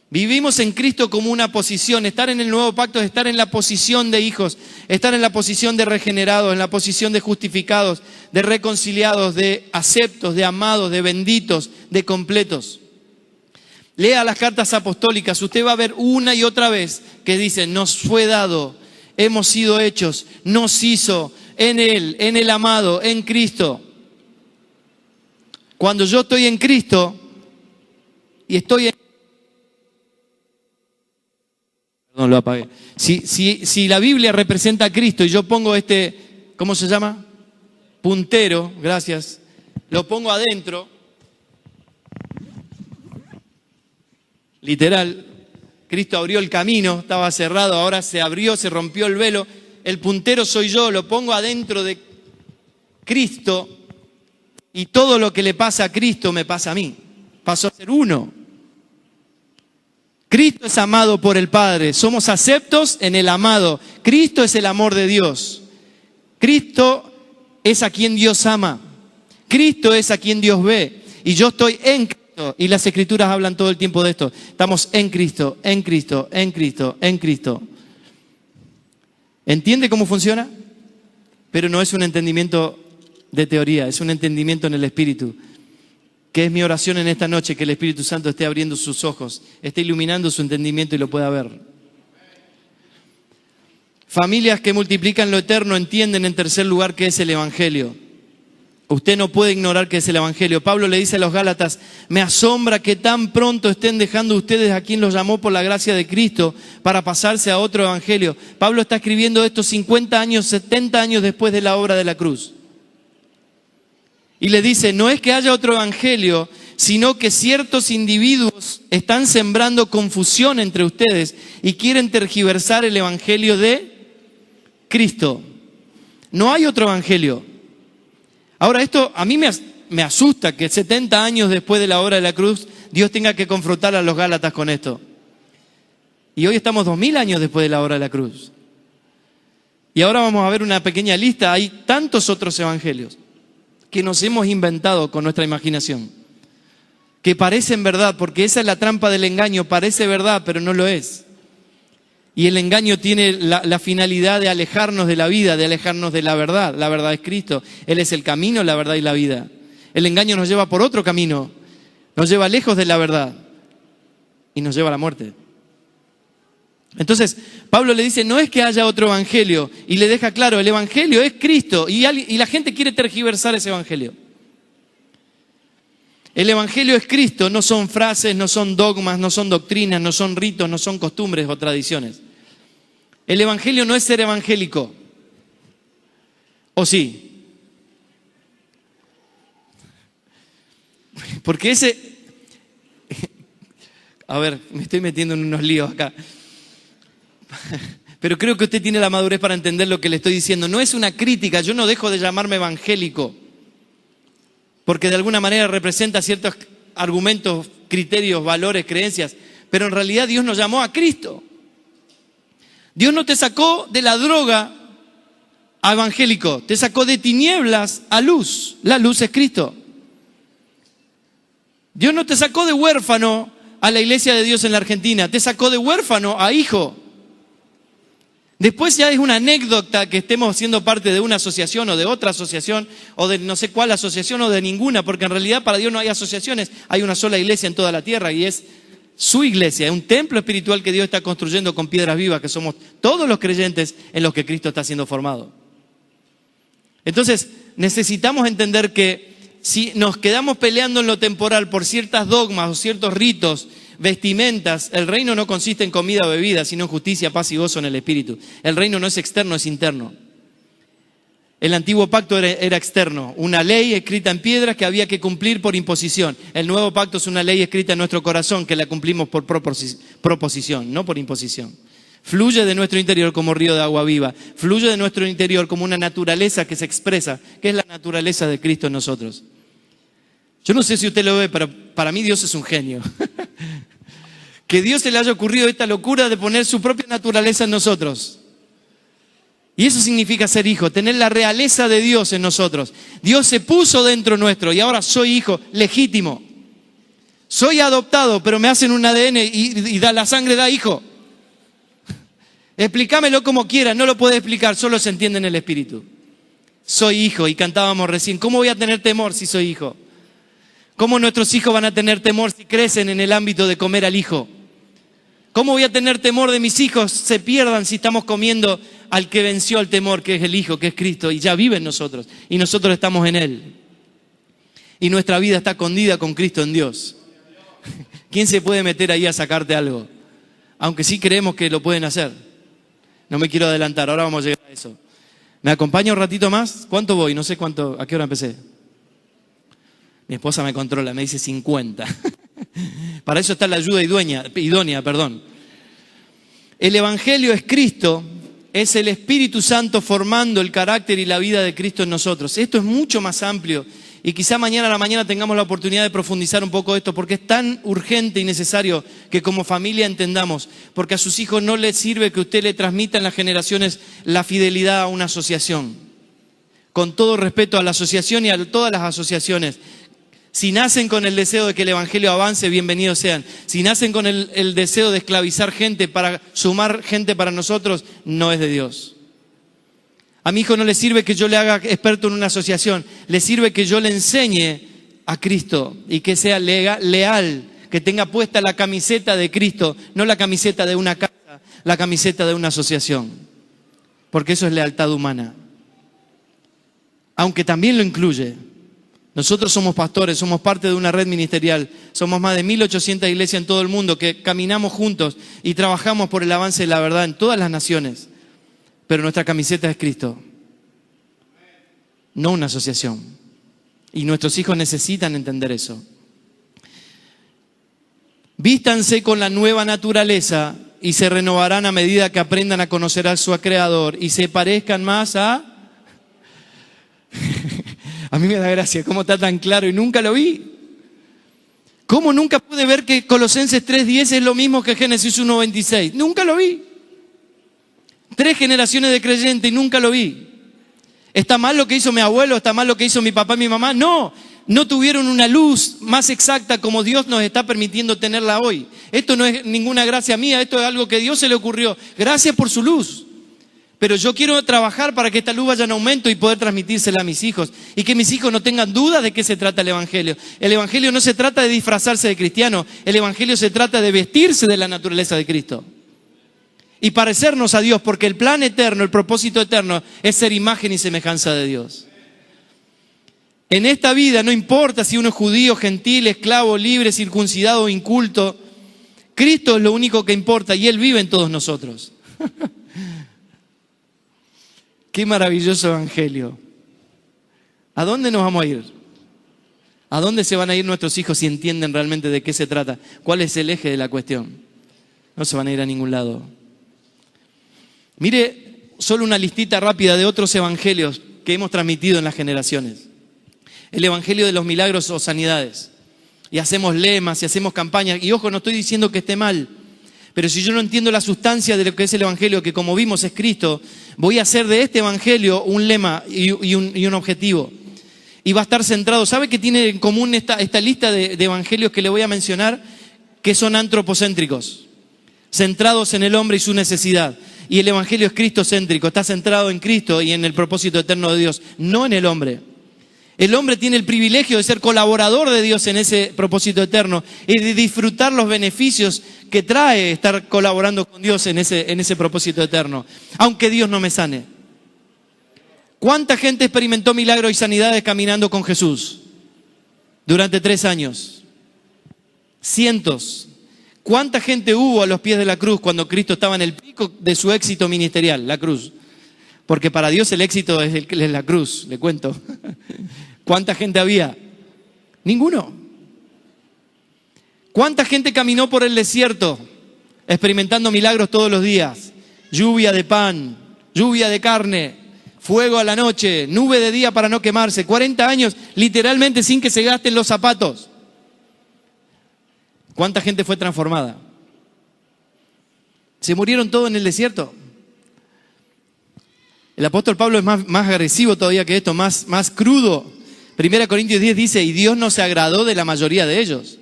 Vivimos en Cristo como una posición. Estar en el nuevo pacto es estar en la posición de hijos, estar en la posición de regenerados, en la posición de justificados, de reconciliados, de aceptos, de amados, de benditos, de completos. Lea las cartas apostólicas, usted va a ver una y otra vez que dice, nos fue dado, hemos sido hechos, nos hizo en Él, en el amado, en Cristo. Cuando yo estoy en Cristo y estoy en... Perdón, lo apagué. Si la Biblia representa a Cristo y yo pongo ¿cómo se llama? Puntero, gracias. Lo pongo adentro. Literal, Cristo abrió el camino, estaba cerrado, ahora se abrió, se rompió el velo. El puntero soy yo, lo pongo adentro de Cristo y todo lo que le pasa a Cristo me pasa a mí. Pasó a ser uno. Cristo es amado por el Padre, somos aceptos en el amado. Cristo es el amor de Dios. Cristo es a quien Dios ama. Cristo es a quien Dios ve. Y yo estoy en Cristo. Y las Escrituras hablan todo el tiempo de esto. Estamos en Cristo, en Cristo, en Cristo, en Cristo. ¿Entiende cómo funciona? Pero no es un entendimiento de teoría, es un entendimiento en el Espíritu. Que es mi oración en esta noche, que el Espíritu Santo esté abriendo sus ojos, esté iluminando su entendimiento y lo pueda ver. Familias que multiplican lo eterno entienden en tercer lugar qué es el Evangelio. Usted no puede ignorar qué es el Evangelio. Pablo le dice a los Gálatas, me asombra que tan pronto estén dejando ustedes a quien los llamó por la gracia de Cristo para pasarse a otro Evangelio. Pablo está escribiendo esto 50 años, 70 años después de la obra de la cruz. Y le dice, no es que haya otro evangelio, sino que ciertos individuos están sembrando confusión entre ustedes y quieren tergiversar el evangelio de Cristo. No hay otro evangelio. Ahora esto a mí me asusta que 70 años después de la obra de la cruz Dios tenga que confrontar a los Gálatas con esto. Y hoy estamos 2000 años después de la obra de la cruz. Y ahora vamos a ver una pequeña lista. Hay tantos otros evangelios que nos hemos inventado con nuestra imaginación, que parecen verdad, porque esa es la trampa del engaño, parece verdad, pero no lo es. Y el engaño tiene la finalidad de alejarnos de la vida, de alejarnos de la verdad. La verdad es Cristo. Él es el camino, la verdad y la vida. El engaño nos lleva por otro camino, nos lleva lejos de la verdad y nos lleva a la muerte. Entonces, Pablo le dice, no es que haya otro evangelio, y le deja claro, el evangelio es Cristo, y la gente quiere tergiversar ese evangelio. El evangelio es Cristo, no son frases, no son dogmas, no son doctrinas, no son ritos, no son costumbres o tradiciones. El evangelio no es ser evangélico. ¿O sí? Porque a ver, me estoy metiendo en unos líos acá. Pero creo que usted tiene la madurez para entender lo que le estoy diciendo. No es una crítica, yo no dejo de llamarme evangélico, porque de alguna manera representa ciertos argumentos, criterios, valores, creencias, pero en realidad Dios nos llamó a Cristo. Dios no te sacó de la droga a evangélico, te sacó de tinieblas a luz. La luz es Cristo. Dios no te sacó de huérfano a la iglesia de Dios en la Argentina, te sacó de huérfano a hijo. Después ya es una anécdota que estemos siendo parte de una asociación o de otra asociación o de no sé cuál asociación o de ninguna, porque en realidad para Dios no hay asociaciones, hay una sola iglesia en toda la tierra y es su iglesia, es un templo espiritual que Dios está construyendo con piedras vivas, que somos todos los creyentes en los que Cristo está siendo formado. Entonces necesitamos entender que si nos quedamos peleando en lo temporal por ciertas dogmas o ciertos ritos, vestimentas, el reino no consiste en comida o bebida, sino en justicia, paz y gozo en el Espíritu. El reino no es externo, es interno. El antiguo pacto era externo, una ley escrita en piedras que había que cumplir por imposición. El nuevo pacto es una ley escrita en nuestro corazón que la cumplimos por proposición, no por imposición. Fluye de nuestro interior como río de agua viva, fluye de nuestro interior como una naturaleza que se expresa, que es la naturaleza de Cristo en nosotros. Yo no sé si usted lo ve, pero para mí Dios es un genio. Que Dios se le haya ocurrido esta locura de poner su propia naturaleza en nosotros. Y eso significa ser hijo, tener la realeza de Dios en nosotros. Dios se puso dentro nuestro y ahora soy hijo legítimo. Soy adoptado, pero me hacen un ADN y la sangre da hijo. Explícamelo como quieras, no lo puede explicar, solo se entiende en el Espíritu. Soy hijo, y cantábamos recién, ¿cómo voy a tener temor si soy hijo? ¿Cómo nuestros hijos van a tener temor si crecen en el ámbito de comer al hijo? ¿Cómo voy a tener temor de mis hijos se pierdan si estamos comiendo al que venció al temor, que es el Hijo, que es Cristo, y ya vive en nosotros, y nosotros estamos en Él? Y nuestra vida está escondida con Cristo en Dios. ¿Quién se puede meter ahí a sacarte algo? Aunque sí creemos que lo pueden hacer. No me quiero adelantar, ahora vamos a llegar a eso. ¿Me acompaña un ratito más? ¿Cuánto voy? No sé cuánto, ¿a qué hora empecé? Mi esposa me controla, me dice 50. Para eso está la ayuda idónea. El Evangelio es Cristo, es el Espíritu Santo formando el carácter y la vida de Cristo en nosotros. Esto es mucho más amplio y quizá mañana a la mañana tengamos la oportunidad de profundizar un poco esto, porque es tan urgente y necesario que como familia entendamos, porque a sus hijos no les sirve que usted le transmita en las generaciones la fidelidad a una asociación. Con todo respeto a la asociación y a todas las asociaciones. Si nacen con el deseo de que el Evangelio avance, bienvenidos sean. Si nacen con el deseo de esclavizar gente para sumar gente para nosotros, no es de Dios. A mi hijo no le sirve que yo le haga experto en una asociación, le sirve que yo le enseñe a Cristo y que sea leal, que tenga puesta la camiseta de Cristo, no la camiseta de una casa, la camiseta de una asociación, porque eso es lealtad humana. Aunque también lo incluye. Nosotros somos pastores, somos parte de una red ministerial, somos más de 1.800 iglesias en todo el mundo que caminamos juntos y trabajamos por el avance de la verdad en todas las naciones. Pero nuestra camiseta es Cristo, no una asociación. Y nuestros hijos necesitan entender eso. Vístanse con la nueva naturaleza y se renovarán a medida que aprendan a conocer a su Creador y se parezcan más a... A mí me da gracia cómo está tan claro y nunca lo vi. ¿Cómo nunca pude ver que Colosenses 3:10 es lo mismo que Génesis 1:26? Nunca lo vi. 3 generaciones de creyentes y nunca lo vi. ¿Está mal lo que hizo mi abuelo? ¿Está mal lo que hizo mi papá y mi mamá? No. no tuvieron una luz más exacta como Dios nos está permitiendo tenerla hoy. Esto no es ninguna gracia mía, esto es algo que a Dios se le ocurrió. Gracias por su luz. Pero yo quiero trabajar para que esta luz vaya en aumento y poder transmitírsela a mis hijos. Y que mis hijos no tengan duda de qué se trata el Evangelio. El Evangelio no se trata de disfrazarse de cristiano. El Evangelio se trata de vestirse de la naturaleza de Cristo. Y parecernos a Dios, porque el plan eterno, el propósito eterno es ser imagen y semejanza de Dios. En esta vida no importa si uno es judío, gentil, esclavo, libre, circuncidado o inculto. Cristo es lo único que importa y Él vive en todos nosotros. Qué maravilloso evangelio. ¿A dónde nos vamos a ir? ¿A dónde se van a ir nuestros hijos si entienden realmente de qué se trata? ¿Cuál es el eje de la cuestión? No se van a ir a ningún lado. Mire solo una listita rápida de otros evangelios que hemos transmitido en las generaciones. El evangelio de los milagros o sanidades. Y hacemos lemas y hacemos campañas. Y ojo, no estoy diciendo que esté mal. Pero si yo no entiendo la sustancia de lo que es el evangelio, que como vimos es Cristo, voy a hacer de este evangelio un lema y un objetivo. Y va a estar centrado. ¿Sabe qué tiene en común esta lista de evangelios que le voy a mencionar? Que son antropocéntricos, centrados en el hombre y su necesidad. Y el evangelio es cristocéntrico, está centrado en Cristo y en el propósito eterno de Dios, no en el hombre. El hombre tiene el privilegio de ser colaborador de Dios en ese propósito eterno y de disfrutar los beneficios que trae estar colaborando con Dios en ese propósito eterno, aunque Dios no me sane. ¿Cuánta gente experimentó milagros y sanidades caminando con Jesús durante 3 años? Cientos. ¿Cuánta gente hubo a los pies de la cruz cuando Cristo estaba en el pico de su éxito ministerial, la cruz? Porque para Dios el éxito es la cruz, le cuento. ¿Cuánta gente había? Ninguno. ¿Cuánta gente caminó por el desierto experimentando milagros todos los días? Lluvia de pan, lluvia de carne, fuego a la noche, nube de día para no quemarse. 40 años literalmente sin que se gasten los zapatos. ¿Cuánta gente fue transformada? Se murieron todos en el desierto. El apóstol Pablo es más agresivo todavía que esto, más crudo. 1 Corintios 10 dice, y Dios no se agradó de la mayoría de ellos.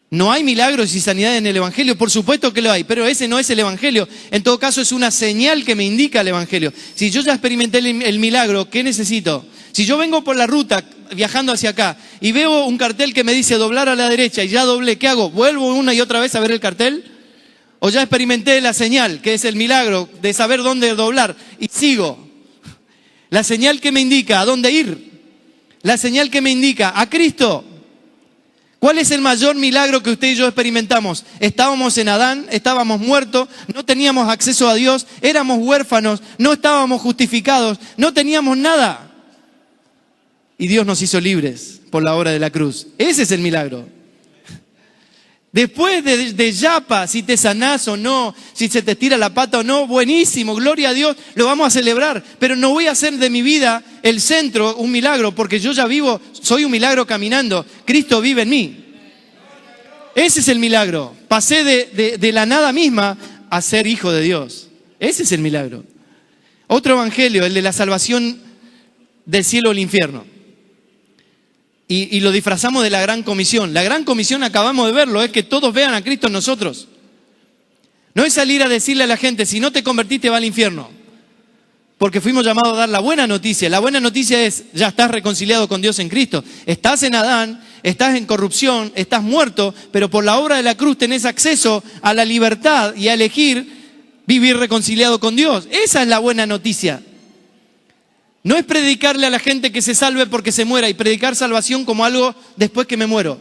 ¿No hay milagros y sanidad en el evangelio? Por supuesto que lo hay, pero ese no es el evangelio. En todo caso es una señal que me indica el evangelio. Si yo ya experimenté el milagro, ¿qué necesito? Si yo vengo por la ruta viajando hacia acá y veo un cartel que me dice doblar a la derecha y ya doblé, ¿qué hago? ¿Vuelvo una y otra vez a ver el cartel? ¿O ya experimenté la señal, que es el milagro de saber dónde doblar y sigo? La señal que me indica a dónde ir. La señal que me indica a Cristo. ¿Cuál es el mayor milagro que usted y yo experimentamos? Estábamos en Adán, estábamos muertos, no teníamos acceso a Dios, éramos huérfanos, no estábamos justificados, no teníamos nada. Y Dios nos hizo libres por la obra de la cruz. Ese es el milagro. Después de yapa, si te sanás o no, si se te tira la pata o no, buenísimo, gloria a Dios, lo vamos a celebrar. Pero no voy a hacer de mi vida el centro un milagro, porque yo ya vivo, soy un milagro caminando. Cristo vive en mí. Ese es el milagro. Pasé de la nada misma a ser hijo de Dios. Ese es el milagro. Otro evangelio, el de la salvación del cielo al infierno. Y lo disfrazamos de la gran comisión. La gran comisión, acabamos de verlo, es que todos vean a Cristo en nosotros. No es salir a decirle a la gente, si no te convertiste va al infierno. Porque fuimos llamados a dar la buena noticia. La buena noticia es, ya estás reconciliado con Dios en Cristo. Estás en Adán, estás en corrupción, estás muerto, pero por la obra de la cruz tenés acceso a la libertad y a elegir vivir reconciliado con Dios. Esa es la buena noticia. No es predicarle a la gente que se salve porque se muera y predicar salvación como algo después que me muero.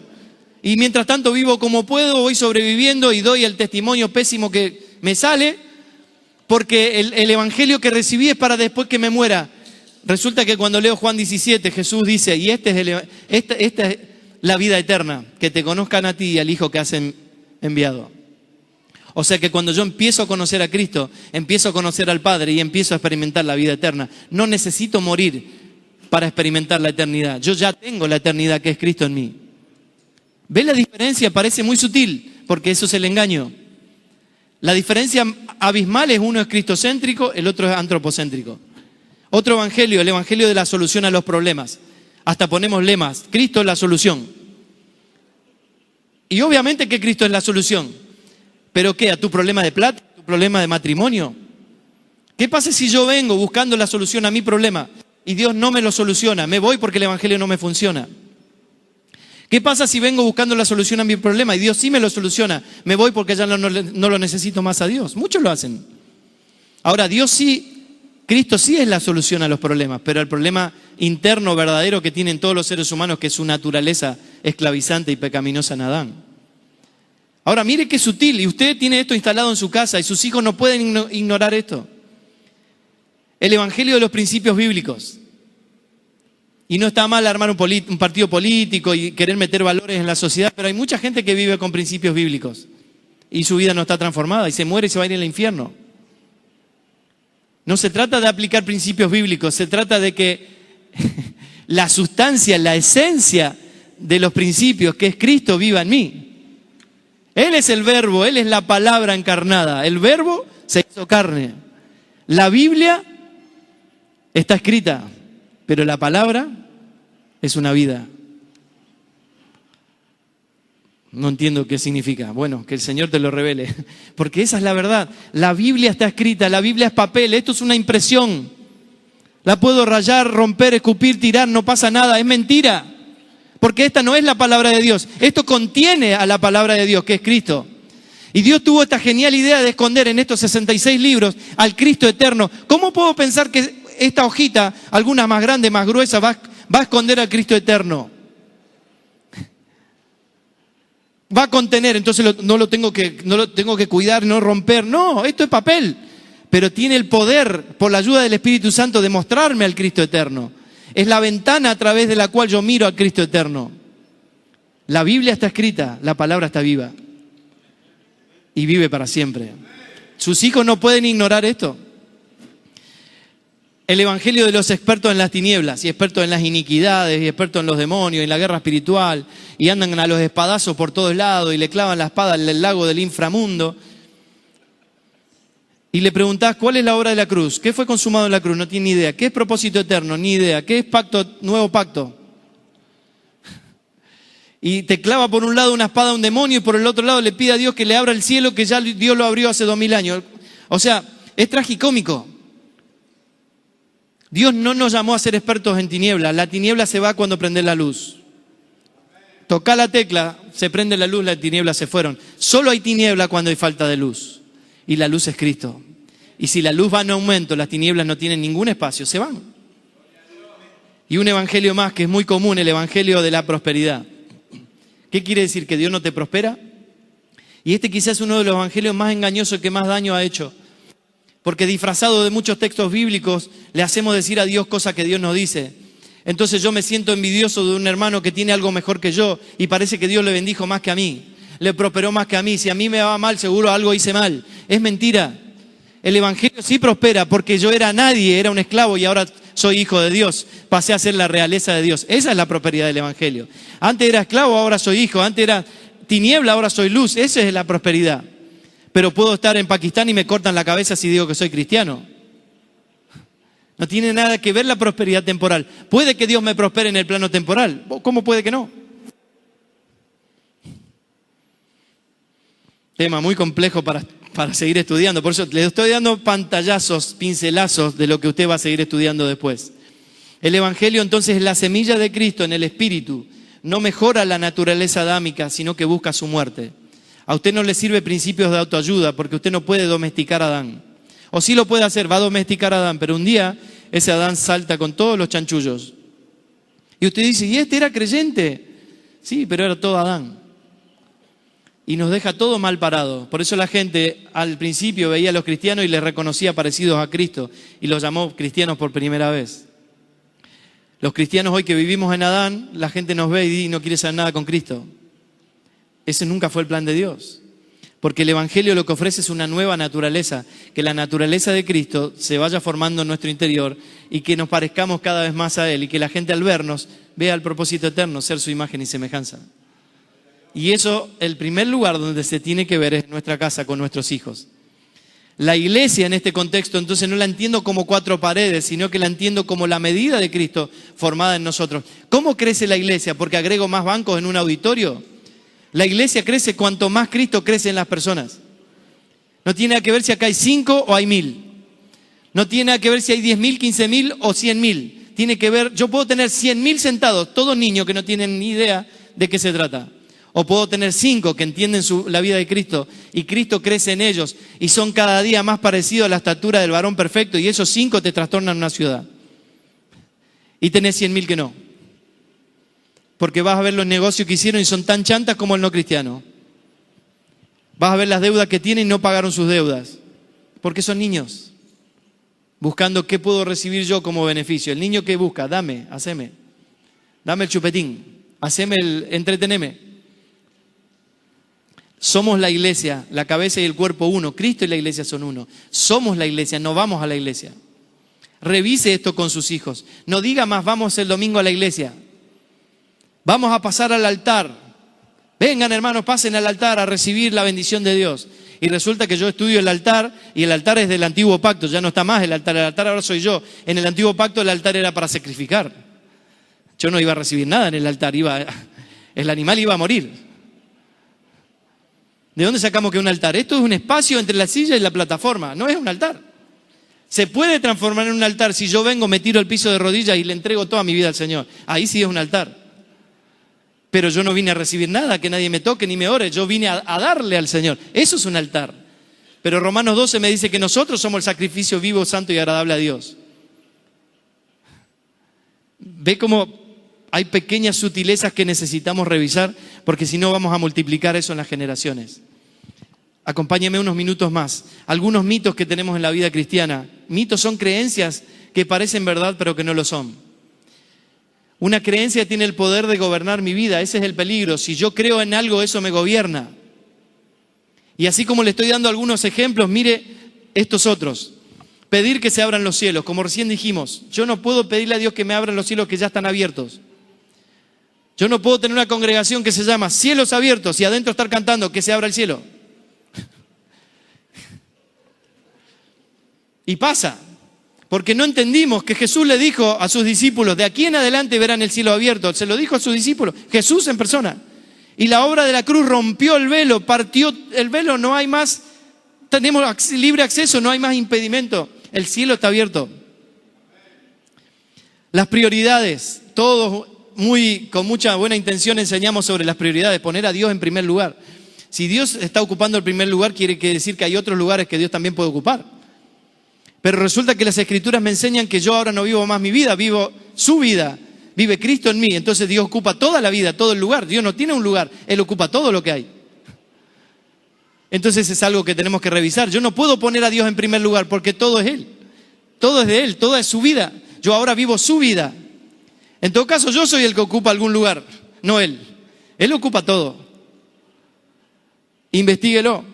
Y mientras tanto vivo como puedo, voy sobreviviendo y doy el testimonio pésimo que me sale porque el evangelio que recibí es para después que me muera. Resulta que cuando leo Juan 17, Jesús dice, y esta es la vida eterna, que te conozcan a ti y al Hijo que has enviado. O sea que cuando yo empiezo a conocer a Cristo, empiezo a conocer al Padre y empiezo a experimentar la vida eterna. No necesito morir para experimentar la eternidad. Yo ya tengo la eternidad que es Cristo en mí. ¿Ves la diferencia? Parece muy sutil, porque eso es el engaño. La diferencia abismal es uno es cristocéntrico, el otro es antropocéntrico. Otro evangelio, el evangelio de la solución a los problemas. Hasta ponemos lemas. Cristo es la solución. Y obviamente que Cristo es la solución. ¿Pero qué? ¿A tu problema de plata? ¿A tu problema de matrimonio? ¿Qué pasa si yo vengo buscando la solución a mi problema y Dios no me lo soluciona? Me voy porque el evangelio no me funciona. ¿Qué pasa si vengo buscando la solución a mi problema y Dios sí me lo soluciona? Me voy porque ya no lo necesito más a Dios. Muchos lo hacen. Ahora, Dios sí, Cristo sí es la solución a los problemas, pero el problema interno verdadero que tienen todos los seres humanos, que es su naturaleza esclavizante y pecaminosa en Adán. Ahora, mire qué sutil, y usted tiene esto instalado en su casa y sus hijos no pueden ignorar esto. El evangelio de los principios bíblicos. Y no está mal armar un partido político y querer meter valores en la sociedad, pero hay mucha gente que vive con principios bíblicos y su vida no está transformada y se muere y se va a ir al infierno. No se trata de aplicar principios bíblicos, se trata de que la sustancia, la esencia de los principios, que es Cristo, viva en mí. Él es el verbo, Él es la palabra encarnada. El verbo se hizo carne. La Biblia está escrita, pero la palabra es una vida. No entiendo qué significa. Bueno, que el Señor te lo revele. Porque esa es la verdad. La Biblia está escrita, la Biblia es papel, esto es una impresión. La puedo rayar, romper, escupir, tirar, no pasa nada, es mentira. Porque esta no es la palabra de Dios. Esto contiene a la palabra de Dios, que es Cristo. Y Dios tuvo esta genial idea de esconder en estos 66 libros al Cristo eterno. ¿Cómo puedo pensar que esta hojita, alguna más grande, más gruesa, va a esconder al Cristo eterno? Va a contener, entonces no lo tengo que cuidar, no romper. No, esto es papel. Pero tiene el poder, por la ayuda del Espíritu Santo, de mostrarme al Cristo eterno. Es la ventana a través de la cual yo miro al Cristo eterno. La Biblia está escrita, la palabra está viva. Y vive para siempre. Sus hijos no pueden ignorar esto. El evangelio de los expertos en las tinieblas y expertos en las iniquidades y expertos en los demonios y en la guerra espiritual y andan a los espadazos por todos lados y le clavan la espada en el lago del inframundo. Y le preguntás, ¿cuál es la obra de la cruz? ¿Qué fue consumado en la cruz? No tiene ni idea. ¿Qué es propósito eterno? Ni idea. ¿Qué es pacto, nuevo pacto? Y te clava por un lado una espada a un demonio y por el otro lado le pide a Dios que le abra el cielo, que ya Dios lo abrió hace 2000 años. O sea, es tragicómico. Dios no nos llamó a ser expertos en tinieblas. La tiniebla se va cuando prende la luz. Toca la tecla, se prende la luz, las tinieblas se fueron. Solo hay tiniebla cuando hay falta de luz. Y la luz es Cristo. Y si la luz va en aumento, las tinieblas no tienen ningún espacio, se van. Y un evangelio más que es muy común, el evangelio de la prosperidad. ¿Qué quiere decir? ¿Que Dios no te prospera? Y este quizás es uno de los evangelios más engañosos que más daño ha hecho. Porque disfrazado de muchos textos bíblicos, le hacemos decir a Dios cosas que Dios nos dice. Entonces yo me siento envidioso de un hermano que tiene algo mejor que yo y parece que Dios le bendijo más que a mí. Le prosperó más que a mí. Si a mí me va mal, seguro algo hice mal. Es mentira. El evangelio sí prospera porque yo era nadie, era un esclavo y ahora soy hijo de Dios. Pasé a ser la realeza de Dios. Esa es la prosperidad del evangelio. Antes era esclavo, ahora soy hijo. Antes era tiniebla, ahora soy luz. Esa es la prosperidad. Pero puedo estar en Pakistán y me cortan la cabeza si digo que soy cristiano. No tiene nada que ver la prosperidad temporal. Puede que Dios me prospere en el plano temporal. ¿Cómo puede que no? Tema muy complejo para seguir estudiando. Por eso le estoy dando pantallazos, pincelazos de lo que usted va a seguir estudiando después. El evangelio entonces es la semilla de Cristo en el espíritu. No mejora la naturaleza adámica, sino que busca su muerte. A usted no le sirve principios de autoayuda porque usted no puede domesticar a Adán. O sí lo puede hacer, va a domesticar a Adán, pero un día ese Adán salta con todos los chanchullos. Y usted dice, ¿y este era creyente? Sí, pero era todo Adán. Y nos deja todo mal parado. Por eso la gente al principio veía a los cristianos y les reconocía parecidos a Cristo y los llamó cristianos por primera vez. Los cristianos hoy que vivimos en Adán, la gente nos ve y no quiere saber nada con Cristo. Ese nunca fue el plan de Dios. Porque el evangelio lo que ofrece es una nueva naturaleza, que la naturaleza de Cristo se vaya formando en nuestro interior y que nos parezcamos cada vez más a Él y que la gente al vernos vea el propósito eterno, ser su imagen y semejanza. Y eso, el primer lugar donde se tiene que ver es en nuestra casa con nuestros hijos. La iglesia en este contexto, entonces no la entiendo como 4 paredes, sino que la entiendo como la medida de Cristo formada en nosotros. ¿Cómo crece la iglesia? ¿Porque agrego más bancos en un auditorio? La iglesia crece cuanto más Cristo crece en las personas. No tiene nada que ver si acá hay 5 o hay 1000. No tiene nada que ver si hay 10.000, 15.000 o 100.000. Tiene que ver, yo puedo tener 100.000 sentados, todos niños que no tienen ni idea de qué se trata. O puedo tener 5 que entienden la vida de Cristo y Cristo crece en ellos y son cada día más parecidos a la estatura del varón perfecto y esos 5 te trastornan una ciudad. Y tenés 100.000 que no. Porque vas a ver los negocios que hicieron y son tan chantas como el no cristiano. Vas a ver las deudas que tienen y no pagaron sus deudas. Porque son niños. Buscando qué puedo recibir yo como beneficio. El niño que busca, dame, haceme. Dame el chupetín, haceme entreteneme. Somos la iglesia, la cabeza y el cuerpo uno. Cristo y la iglesia son uno. Somos la iglesia, no vamos a la iglesia. Revise esto con sus hijos. No diga más, vamos el domingo a la iglesia. Vamos a pasar al altar. Vengan hermanos, pasen al altar a recibir la bendición de Dios. Y resulta que yo estudio el altar y el altar es del antiguo pacto. Ya no está más el altar ahora soy yo. En el antiguo pacto el altar era para sacrificar. Yo no iba a recibir nada en el altar. El animal iba a morir. ¿De dónde sacamos que un altar? Esto es un espacio entre la silla y la plataforma, no es un altar. Se puede transformar en un altar si yo vengo, me tiro al piso de rodillas y le entrego toda mi vida al Señor. Ahí sí es un altar. Pero yo no vine a recibir nada, que nadie me toque ni me ore, yo vine a darle al Señor. Eso es un altar. Pero Romanos 12 me dice que nosotros somos el sacrificio vivo, santo y agradable a Dios. ¿Ve cómo hay pequeñas sutilezas que necesitamos revisar? Porque si no vamos a multiplicar eso en las generaciones. Acompáñame unos minutos más. Algunos mitos que tenemos en la vida cristiana. Mitos son creencias que parecen verdad pero que no lo son. Una creencia tiene el poder de gobernar mi vida. Ese es el peligro. Si yo creo en algo, eso me gobierna. Y así como le estoy dando algunos ejemplos, mire estos otros. Pedir que se abran los cielos. Como recién dijimos, yo no puedo pedirle a Dios que me abran los cielos que ya están abiertos. Yo no puedo tener una congregación que se llama Cielos Abiertos y adentro estar cantando que se abra el cielo. Y pasa, porque no entendimos que Jesús le dijo a sus discípulos, de aquí en adelante verán el cielo abierto. Se lo dijo a sus discípulos, Jesús en persona. Y la obra de la cruz rompió el velo, partió el velo, no hay más, tenemos libre acceso, no hay más impedimento. El cielo está abierto. Las prioridades, todos con mucha buena intención enseñamos sobre las prioridades, poner a Dios en primer lugar. Si Dios está ocupando el primer lugar, quiere decir que hay otros lugares que Dios también puede ocupar. Pero resulta que las Escrituras me enseñan que yo ahora no vivo más mi vida, vivo su vida. Vive Cristo en mí, entonces Dios ocupa toda la vida, todo el lugar. Dios no tiene un lugar, Él ocupa todo lo que hay. Entonces es algo que tenemos que revisar. Yo no puedo poner a Dios en primer lugar porque todo es Él. Todo es de Él, toda es su vida. Yo ahora vivo su vida. En todo caso, yo soy el que ocupa algún lugar, no Él. Él ocupa todo. Investíguelo.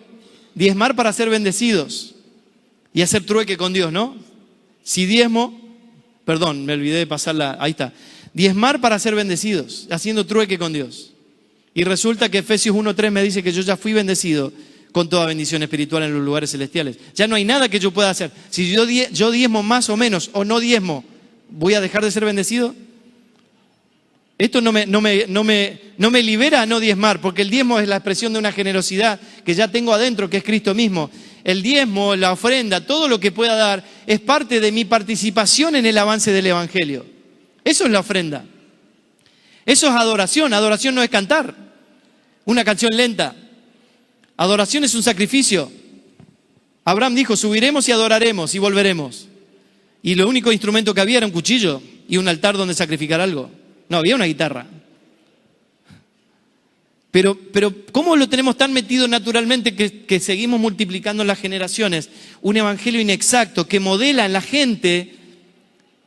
Diezmar para ser bendecidos y hacer trueque con Dios, ¿no? Si diezmo, perdón, me olvidé de pasarla, ahí está. Diezmar para ser bendecidos, haciendo trueque con Dios. Y resulta que Efesios 1:3 me dice que yo ya fui bendecido con toda bendición espiritual en los lugares celestiales. Ya no hay nada que yo pueda hacer. Si yo diezmo más o menos, o no diezmo, ¿voy a dejar de ser bendecido? Esto no me libera a no diezmar, porque el diezmo es la expresión de una generosidad que ya tengo adentro, que es Cristo mismo. El diezmo, la ofrenda, todo lo que pueda dar, es parte de mi participación en el avance del Evangelio. Eso es la ofrenda. Eso es adoración. Adoración no es cantar una canción lenta. Adoración es un sacrificio. Abraham dijo, subiremos y adoraremos y volveremos. Y lo único instrumento que había era un cuchillo y un altar donde sacrificar algo. No, había una guitarra. Pero ¿cómo lo tenemos tan metido naturalmente que seguimos multiplicando las generaciones? Un evangelio inexacto que modela en la gente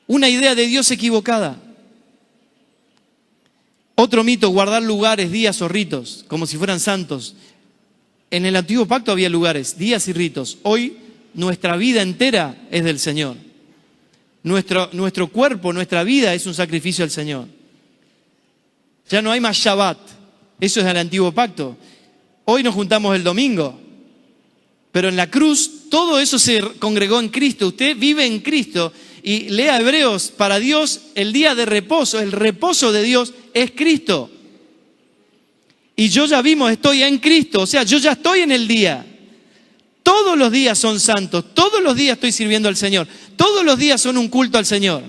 una idea de Dios equivocada. Otro mito, guardar lugares, días o ritos, como si fueran santos. En el antiguo pacto había lugares, días y ritos. Hoy nuestra vida entera es del Señor. Nuestro cuerpo, nuestra vida es un sacrificio al Señor. Ya no hay más Shabbat. Eso es del antiguo pacto. Hoy nos juntamos el domingo. Pero en la cruz todo eso se congregó en Cristo. Usted vive en Cristo y lea Hebreos. Para Dios el día de reposo, el reposo de Dios es Cristo. Y yo ya vimos, estoy en Cristo, o sea, yo ya estoy en el día. Todos los días son santos, todos los días estoy sirviendo al Señor, todos los días son un culto al Señor.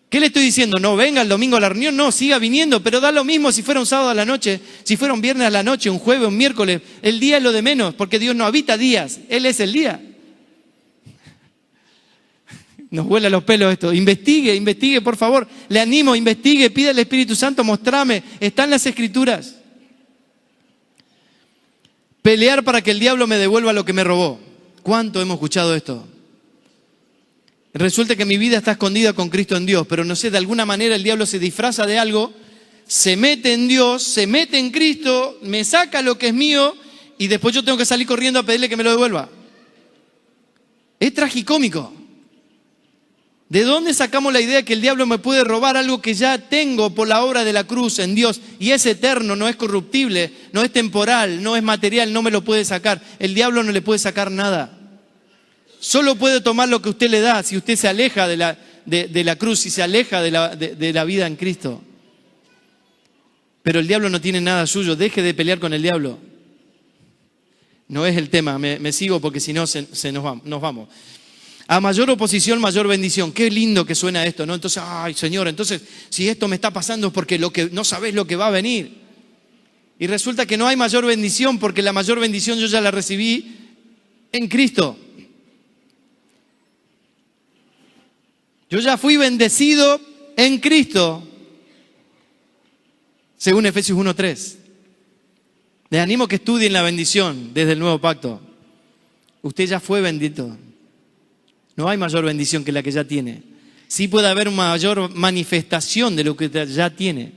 ¿Qué le estoy diciendo? No venga el domingo a la reunión, no, siga viniendo, pero da lo mismo si fuera un sábado a la noche, si fuera un viernes a la noche, un jueves, un miércoles. El día es lo de menos, porque Dios no habita días, Él es el día. Nos vuela los pelos esto. Investigue, por favor. Le animo, investigue, pida al Espíritu Santo, mostrame. Está en las Escrituras. Pelear para que el diablo me devuelva lo que me robó. ¿Cuánto hemos escuchado esto? Resulta que mi vida está escondida con Cristo en Dios, pero no sé, de alguna manera el diablo se disfraza de algo, se mete en Dios, se mete en Cristo, me saca lo que es mío y después yo tengo que salir corriendo a pedirle que me lo devuelva. Es tragicómico. ¿De dónde sacamos la idea que el diablo me puede robar algo que ya tengo por la obra de la cruz en Dios? Y es eterno, no es corruptible, no es temporal, no es material, no me lo puede sacar. El diablo no le puede sacar nada. Solo puede tomar lo que usted le da si usted se aleja de la cruz, si se aleja de la vida en Cristo. Pero el diablo no tiene nada suyo, deje de pelear con el diablo. No es el tema, me sigo porque si no nos vamos. A mayor oposición, mayor bendición. Qué lindo que suena esto, ¿no? Entonces, ay, Señor, entonces, si esto me está pasando es porque no sabés lo que va a venir. Y resulta que no hay mayor bendición porque la mayor bendición yo ya la recibí en Cristo. Yo ya fui bendecido en Cristo, según Efesios 1:3. Les animo que estudien la bendición desde el nuevo pacto. Usted ya fue bendito. No hay mayor bendición que la que ya tiene. Sí puede haber una mayor manifestación de lo que ya tiene.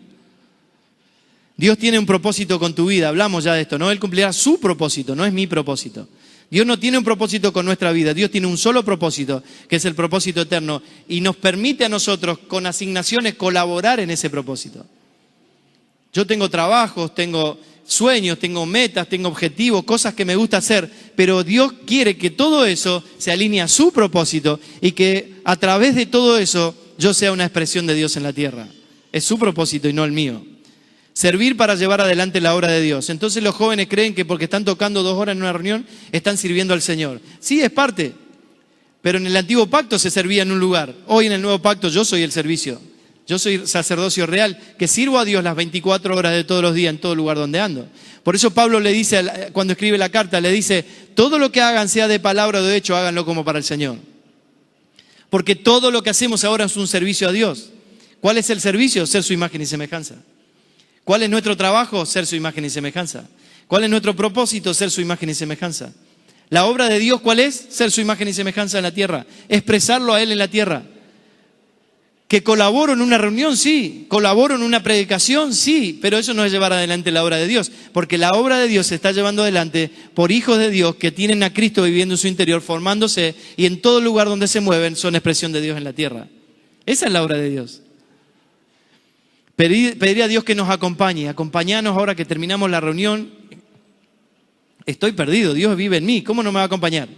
Dios tiene un propósito con tu vida, hablamos ya de esto, ¿no? Él cumplirá su propósito, no es mi propósito. Dios no tiene un propósito con nuestra vida, Dios tiene un solo propósito, que es el propósito eterno, y nos permite a nosotros, con asignaciones, colaborar en ese propósito. Yo tengo trabajos, tengo sueños, tengo metas, tengo objetivos, cosas que me gusta hacer, pero Dios quiere que todo eso se alinee a su propósito y que a través de todo eso yo sea una expresión de Dios en la tierra. Es su propósito y no el mío. Servir para llevar adelante la obra de Dios. Entonces los jóvenes creen que porque están tocando 2 horas en una reunión, están sirviendo al Señor. Sí, es parte, pero en el antiguo pacto se servía en un lugar. Hoy en el nuevo pacto yo soy el servicio. Yo soy sacerdocio real, que sirvo a Dios las 24 horas de todos los días en todo lugar donde ando. Por eso Pablo le dice, cuando escribe la carta, le dice, todo lo que hagan, sea de palabra o de hecho, háganlo como para el Señor. Porque todo lo que hacemos ahora es un servicio a Dios. ¿Cuál es el servicio? Ser su imagen y semejanza. ¿Cuál es nuestro trabajo? Ser su imagen y semejanza. ¿Cuál es nuestro propósito? Ser su imagen y semejanza. La obra de Dios, ¿cuál es? Ser su imagen y semejanza en la tierra. Expresarlo a Él en la tierra. ¿Que colaboro en una reunión? Sí. ¿Colaboro en una predicación? Sí. Pero eso no es llevar adelante la obra de Dios. Porque la obra de Dios se está llevando adelante por hijos de Dios que tienen a Cristo viviendo en su interior, formándose, y en todo lugar donde se mueven son expresión de Dios en la tierra. Esa es la obra de Dios. Pediría a Dios que nos acompañe. Acompañanos ahora que terminamos la reunión. Estoy perdido, Dios vive en mí. ¿Cómo no me va a acompañar?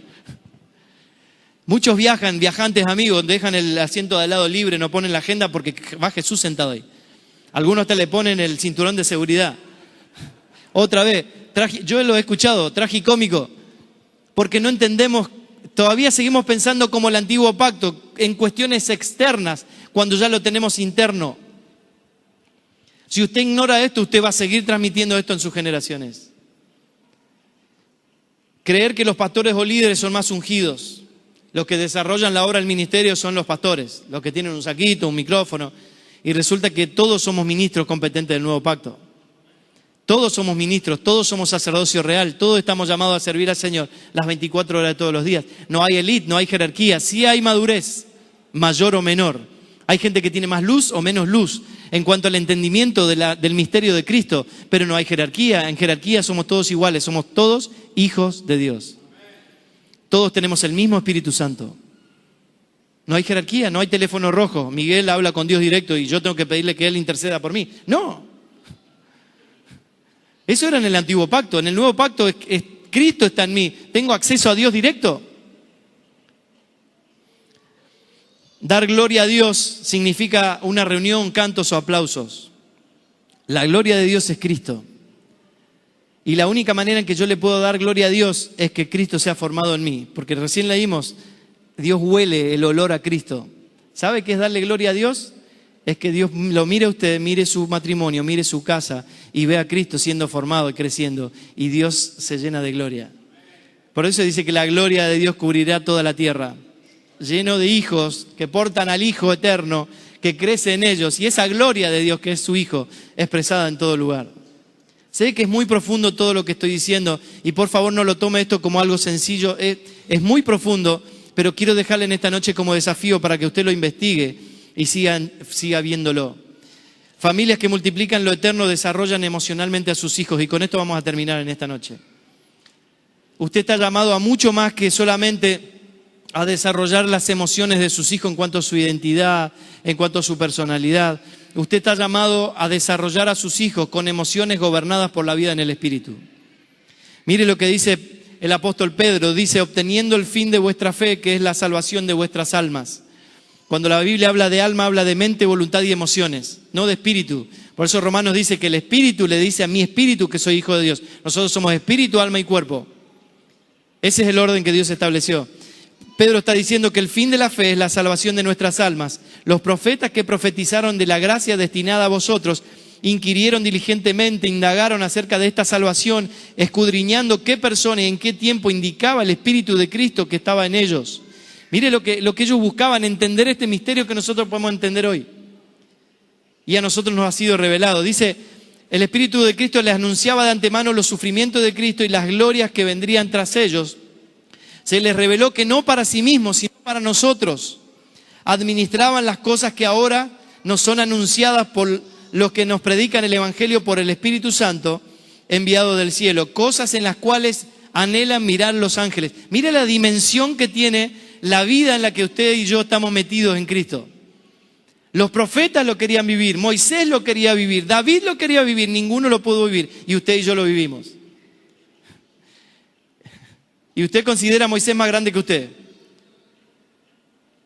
Muchos viajantes amigos, dejan el asiento de al lado libre, no ponen la agenda porque va Jesús sentado ahí. Algunos te le ponen el cinturón de seguridad. Otra vez, yo lo he escuchado, tragicómico, porque no entendemos, todavía seguimos pensando como el antiguo pacto, en cuestiones externas, cuando ya lo tenemos interno. Si usted ignora esto, usted va a seguir transmitiendo esto en sus generaciones. Creer que los pastores o líderes son más ungidos. Los que desarrollan la obra del ministerio son los pastores, los que tienen un saquito, un micrófono. Y resulta que todos somos ministros competentes del nuevo pacto. Todos somos ministros, todos somos sacerdocio real, todos estamos llamados a servir al Señor las 24 horas de todos los días. No hay élite, no hay jerarquía, sí hay madurez, mayor o menor. Hay gente que tiene más luz o menos luz en cuanto al entendimiento del misterio de Cristo, pero no hay jerarquía. En jerarquía somos todos iguales, somos todos hijos de Dios. Todos tenemos el mismo Espíritu Santo. No hay jerarquía, no hay teléfono rojo. Miguel habla con Dios directo y yo tengo que pedirle que Él interceda por mí. No. Eso era en el antiguo pacto. En el nuevo pacto Cristo está en mí. ¿Tengo acceso a Dios directo? Dar gloria a Dios significa una reunión, cantos o aplausos. La gloria de Dios es Cristo. Y la única manera en que yo le puedo dar gloria a Dios es que Cristo sea formado en mí. Porque recién leímos, Dios huele el olor a Cristo. ¿Sabe qué es darle gloria a Dios? Es que Dios lo mire a usted, mire su matrimonio, mire su casa y ve a Cristo siendo formado y creciendo. Y Dios se llena de gloria. Por eso dice que la gloria de Dios cubrirá toda la tierra. Lleno de hijos que portan al Hijo eterno, que crece en ellos. Y esa gloria de Dios, que es su Hijo, expresada en todo lugar. Sé que es muy profundo todo lo que estoy diciendo. Y por favor no lo tome esto como algo sencillo. Es muy profundo, pero quiero dejarle en esta noche como desafío para que usted lo investigue y siga viéndolo. Familias que multiplican lo eterno desarrollan emocionalmente a sus hijos. Y con esto vamos a terminar en esta noche. Usted está llamado a mucho más que solamente a desarrollar las emociones de sus hijos en cuanto a su identidad, en cuanto a su personalidad. Usted está llamado a desarrollar a sus hijos con emociones gobernadas por la vida en el Espíritu. Mire lo que dice el apóstol Pedro, dice, obteniendo el fin de vuestra fe, que es la salvación de vuestras almas. Cuando la Biblia habla de alma, habla de mente, voluntad y emociones, no de espíritu. Por eso Romanos dice que el Espíritu le dice a mi espíritu que soy hijo de Dios. Nosotros somos espíritu, alma y cuerpo. Ese es el orden que Dios estableció. Pedro está diciendo que el fin de la fe es la salvación de nuestras almas. Los profetas que profetizaron de la gracia destinada a vosotros inquirieron diligentemente, indagaron acerca de esta salvación, escudriñando qué persona y en qué tiempo indicaba el Espíritu de Cristo que estaba en ellos. Mire lo que ellos buscaban, entender este misterio que nosotros podemos entender hoy. Y a nosotros nos ha sido revelado. Dice, el Espíritu de Cristo les anunciaba de antemano los sufrimientos de Cristo y las glorias que vendrían tras ellos. Se les reveló que no para sí mismos, sino para nosotros. Administraban las cosas que ahora nos son anunciadas por los que nos predican el Evangelio por el Espíritu Santo enviado del cielo. Cosas en las cuales anhelan mirar los ángeles. Mire la dimensión que tiene la vida en la que usted y yo estamos metidos en Cristo. Los profetas lo querían vivir, Moisés lo quería vivir, David lo quería vivir, ninguno lo pudo vivir y usted y yo lo vivimos. ¿Y usted considera a Moisés más grande que usted?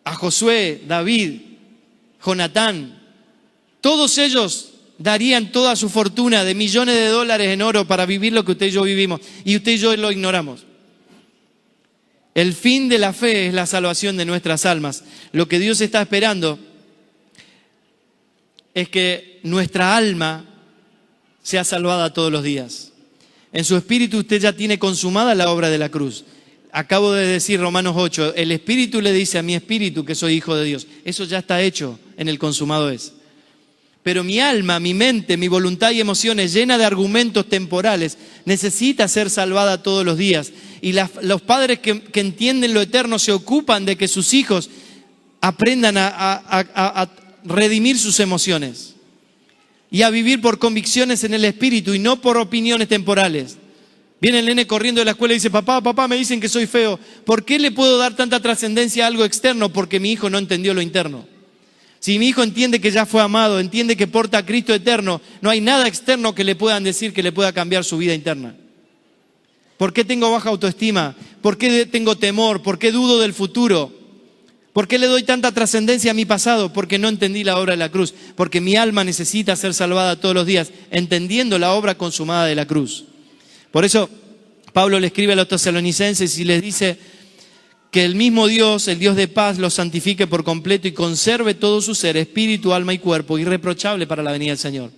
A Josué, David, Jonatán, todos ellos darían toda su fortuna de millones de dólares en oro para vivir lo que usted y yo vivimos. Y usted y yo lo ignoramos. El fin de la fe es la salvación de nuestras almas. Lo que Dios está esperando es que nuestra alma sea salvada todos los días. En su espíritu usted ya tiene consumada la obra de la cruz. Acabo de decir Romanos 8, el espíritu le dice a mi espíritu que soy hijo de Dios. Eso ya está hecho, en el consumado es. Pero mi alma, mi mente, mi voluntad y emociones llena de argumentos temporales necesita ser salvada todos los días. Y los padres que entienden lo eterno se ocupan de que sus hijos aprendan a redimir sus emociones y a vivir por convicciones en el espíritu y no por opiniones temporales. Viene el nene corriendo de la escuela y dice, papá, me dicen que soy feo. ¿Por qué le puedo dar tanta trascendencia a algo externo? Porque mi hijo no entendió lo interno. Si mi hijo entiende que ya fue amado, entiende que porta a Cristo eterno, no hay nada externo que le puedan decir que le pueda cambiar su vida interna. ¿Por qué tengo baja autoestima? ¿Por qué tengo temor? ¿Por qué dudo del futuro? ¿Por qué le doy tanta trascendencia a mi pasado? Porque no entendí la obra de la cruz. Porque mi alma necesita ser salvada todos los días, entendiendo la obra consumada de la cruz. Por eso Pablo le escribe a los tesalonicenses y les dice que el mismo Dios, el Dios de paz, los santifique por completo y conserve todo su ser, espíritu, alma y cuerpo, irreprochable para la venida del Señor.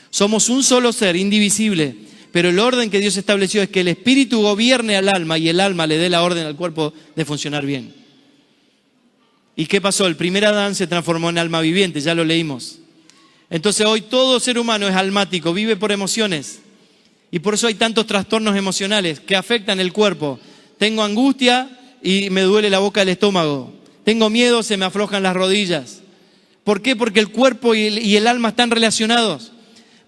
Somos un solo ser, indivisible, pero el orden que Dios estableció es que el espíritu gobierne al alma y el alma le dé la orden al cuerpo de funcionar bien. ¿Y qué pasó? El primer Adán se transformó en alma viviente, ya lo leímos. Entonces hoy todo ser humano es almático, vive por emociones. Y por eso hay tantos trastornos emocionales que afectan el cuerpo. Tengo angustia y me duele la boca del estómago. Tengo miedo, se me aflojan las rodillas. ¿Por qué? Porque el cuerpo y el alma están relacionados.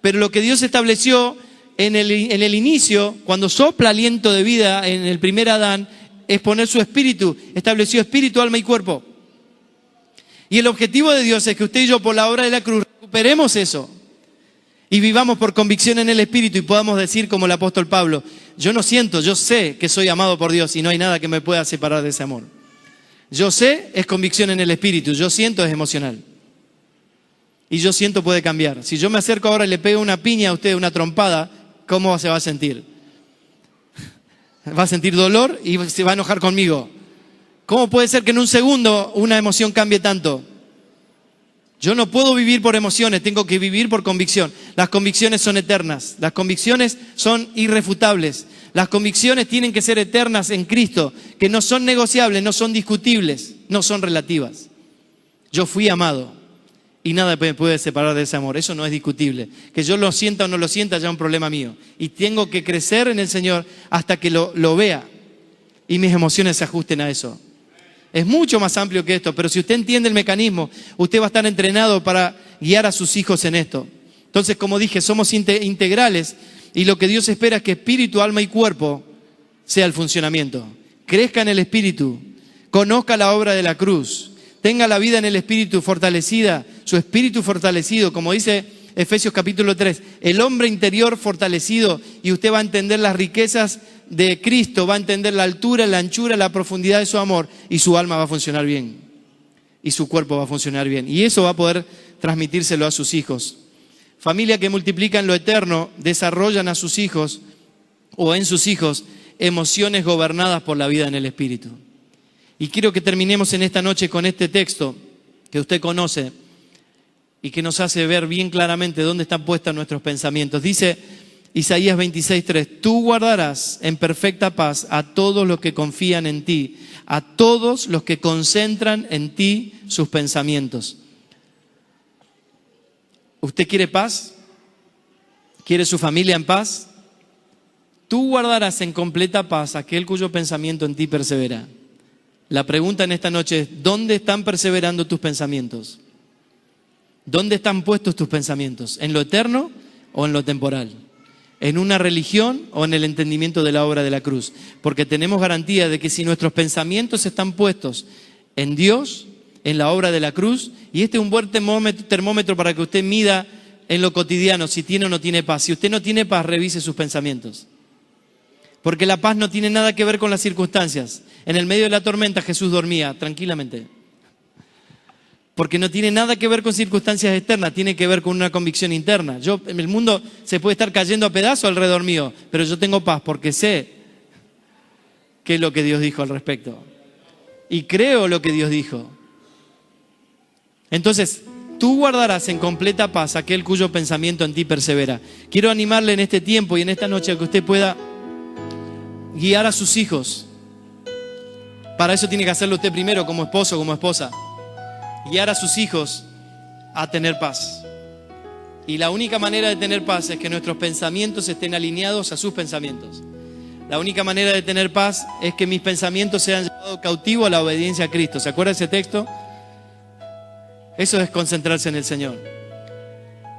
Pero lo que Dios estableció en el inicio, cuando sopla aliento de vida en el primer Adán, es poner su espíritu. Estableció espíritu, alma y cuerpo. Y el objetivo de Dios es que usted y yo, por la obra de la cruz, recuperemos eso. Y vivamos por convicción en el espíritu y podamos decir como el apóstol Pablo, yo no siento, yo sé que soy amado por Dios y no hay nada que me pueda separar de ese amor. Yo sé es convicción en el espíritu, yo siento es emocional. Y yo siento puede cambiar. Si yo me acerco ahora y le pego una piña a usted, una trompada, ¿cómo se va a sentir? Va a sentir dolor y se va a enojar conmigo. ¿Cómo puede ser que en un segundo una emoción cambie tanto? Yo no puedo vivir por emociones, tengo que vivir por convicción. Las convicciones son eternas, las convicciones son irrefutables. Las convicciones tienen que ser eternas en Cristo, que no son negociables, no son discutibles, no son relativas. Yo fui amado y nada me puede separar de ese amor, eso no es discutible. Que yo lo sienta o no lo sienta ya es un problema mío. Y tengo que crecer en el Señor hasta que lo vea y mis emociones se ajusten a eso. Es mucho más amplio que esto, pero si usted entiende el mecanismo, usted va a estar entrenado para guiar a sus hijos en esto. Entonces, como dije, somos integrales y lo que Dios espera es que espíritu, alma y cuerpo sea el funcionamiento. Crezca en el espíritu, conozca la obra de la cruz, tenga la vida en el espíritu fortalecida, su espíritu fortalecido, como dice Efesios capítulo 3, el hombre interior fortalecido, y usted va a entender las riquezas de Cristo, va a entender la altura, la anchura, la profundidad de su amor, y su alma va a funcionar bien, y su cuerpo va a funcionar bien, y eso va a poder transmitírselo a sus hijos. Familia que multiplica en lo eterno, desarrollan a sus hijos, o en sus hijos, emociones gobernadas por la vida en el Espíritu. Y quiero que terminemos en esta noche con este texto que usted conoce, y que nos hace ver bien claramente dónde están puestos nuestros pensamientos. Dice Isaías 26:3, tú guardarás en perfecta paz a todos los que confían en ti, a todos los que concentran en ti sus pensamientos. ¿Usted quiere paz? ¿Quiere su familia en paz? Tú guardarás en completa paz a aquel cuyo pensamiento en ti persevera. La pregunta en esta noche es, ¿dónde están perseverando tus pensamientos? ¿Dónde están puestos tus pensamientos? ¿En lo eterno o en lo temporal? ¿En una religión o en el entendimiento de la obra de la cruz? Porque tenemos garantía de que si nuestros pensamientos están puestos en Dios, en la obra de la cruz, y este es un buen termómetro para que usted mida en lo cotidiano si tiene o no tiene paz. Si usted no tiene paz, revise sus pensamientos. Porque la paz no tiene nada que ver con las circunstancias. En el medio de la tormenta Jesús dormía tranquilamente. Porque no tiene nada que ver con circunstancias externas, tiene que ver con una convicción interna. El mundo se puede estar cayendo a pedazos alrededor mío, pero yo tengo paz porque sé qué es lo que Dios dijo al respecto. Y creo lo que Dios dijo. Entonces, tú guardarás en completa paz aquel cuyo pensamiento en ti persevera. Quiero animarle en este tiempo y en esta noche a que usted pueda guiar a sus hijos. Para eso tiene que hacerlo usted primero como esposo, como esposa. Guiar a sus hijos a tener paz. Y la única manera de tener paz es que nuestros pensamientos estén alineados a sus pensamientos. La única manera de tener paz es que mis pensamientos sean llevados cautivos a la obediencia a Cristo. ¿Se acuerda de ese texto? Eso es concentrarse en el Señor.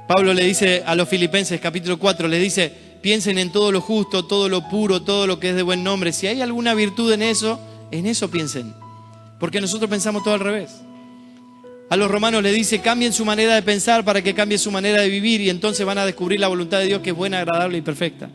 Pablo le dice a los Filipenses, capítulo 4, les dice, piensen en todo lo justo, todo lo puro, todo lo que es de buen nombre. Si hay alguna virtud en eso piensen. Porque nosotros pensamos todo al revés. A los romanos les dice, cambien su manera de pensar para que cambie su manera de vivir y entonces van a descubrir la voluntad de Dios que es buena, agradable y perfecta.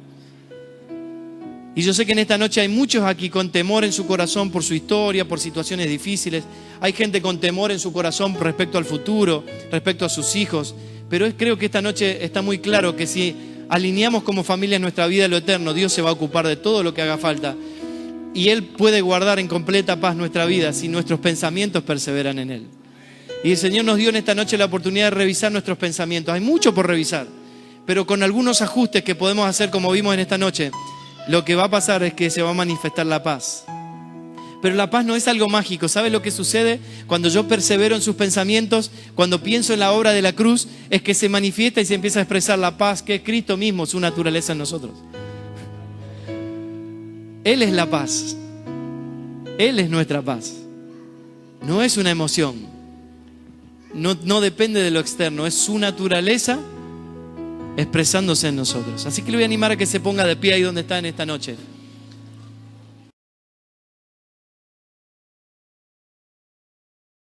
Y yo sé que en esta noche hay muchos aquí con temor en su corazón por su historia, por situaciones difíciles. Hay gente con temor en su corazón respecto al futuro, respecto a sus hijos. Pero creo que esta noche está muy claro que si alineamos como familia en nuestra vida lo eterno, Dios se va a ocupar de todo lo que haga falta. Y Él puede guardar en completa paz nuestra vida si nuestros pensamientos perseveran en Él. Y el Señor nos dio en esta noche la oportunidad de revisar nuestros pensamientos. Hay mucho por revisar, pero con algunos ajustes que podemos hacer como vimos en esta noche, lo que va a pasar es que se va a manifestar la paz. Pero la paz no es algo mágico. ¿Sabe lo que sucede? Cuando yo persevero en sus pensamientos, cuando pienso en la obra de la cruz, es que se manifiesta y se empieza a expresar la paz, que es Cristo mismo, su naturaleza en nosotros. Él es la paz. Él es nuestra paz. No es una emoción. No depende de lo externo, es su naturaleza expresándose en nosotros. Así que le voy a animar a que se ponga de pie ahí donde está en esta noche.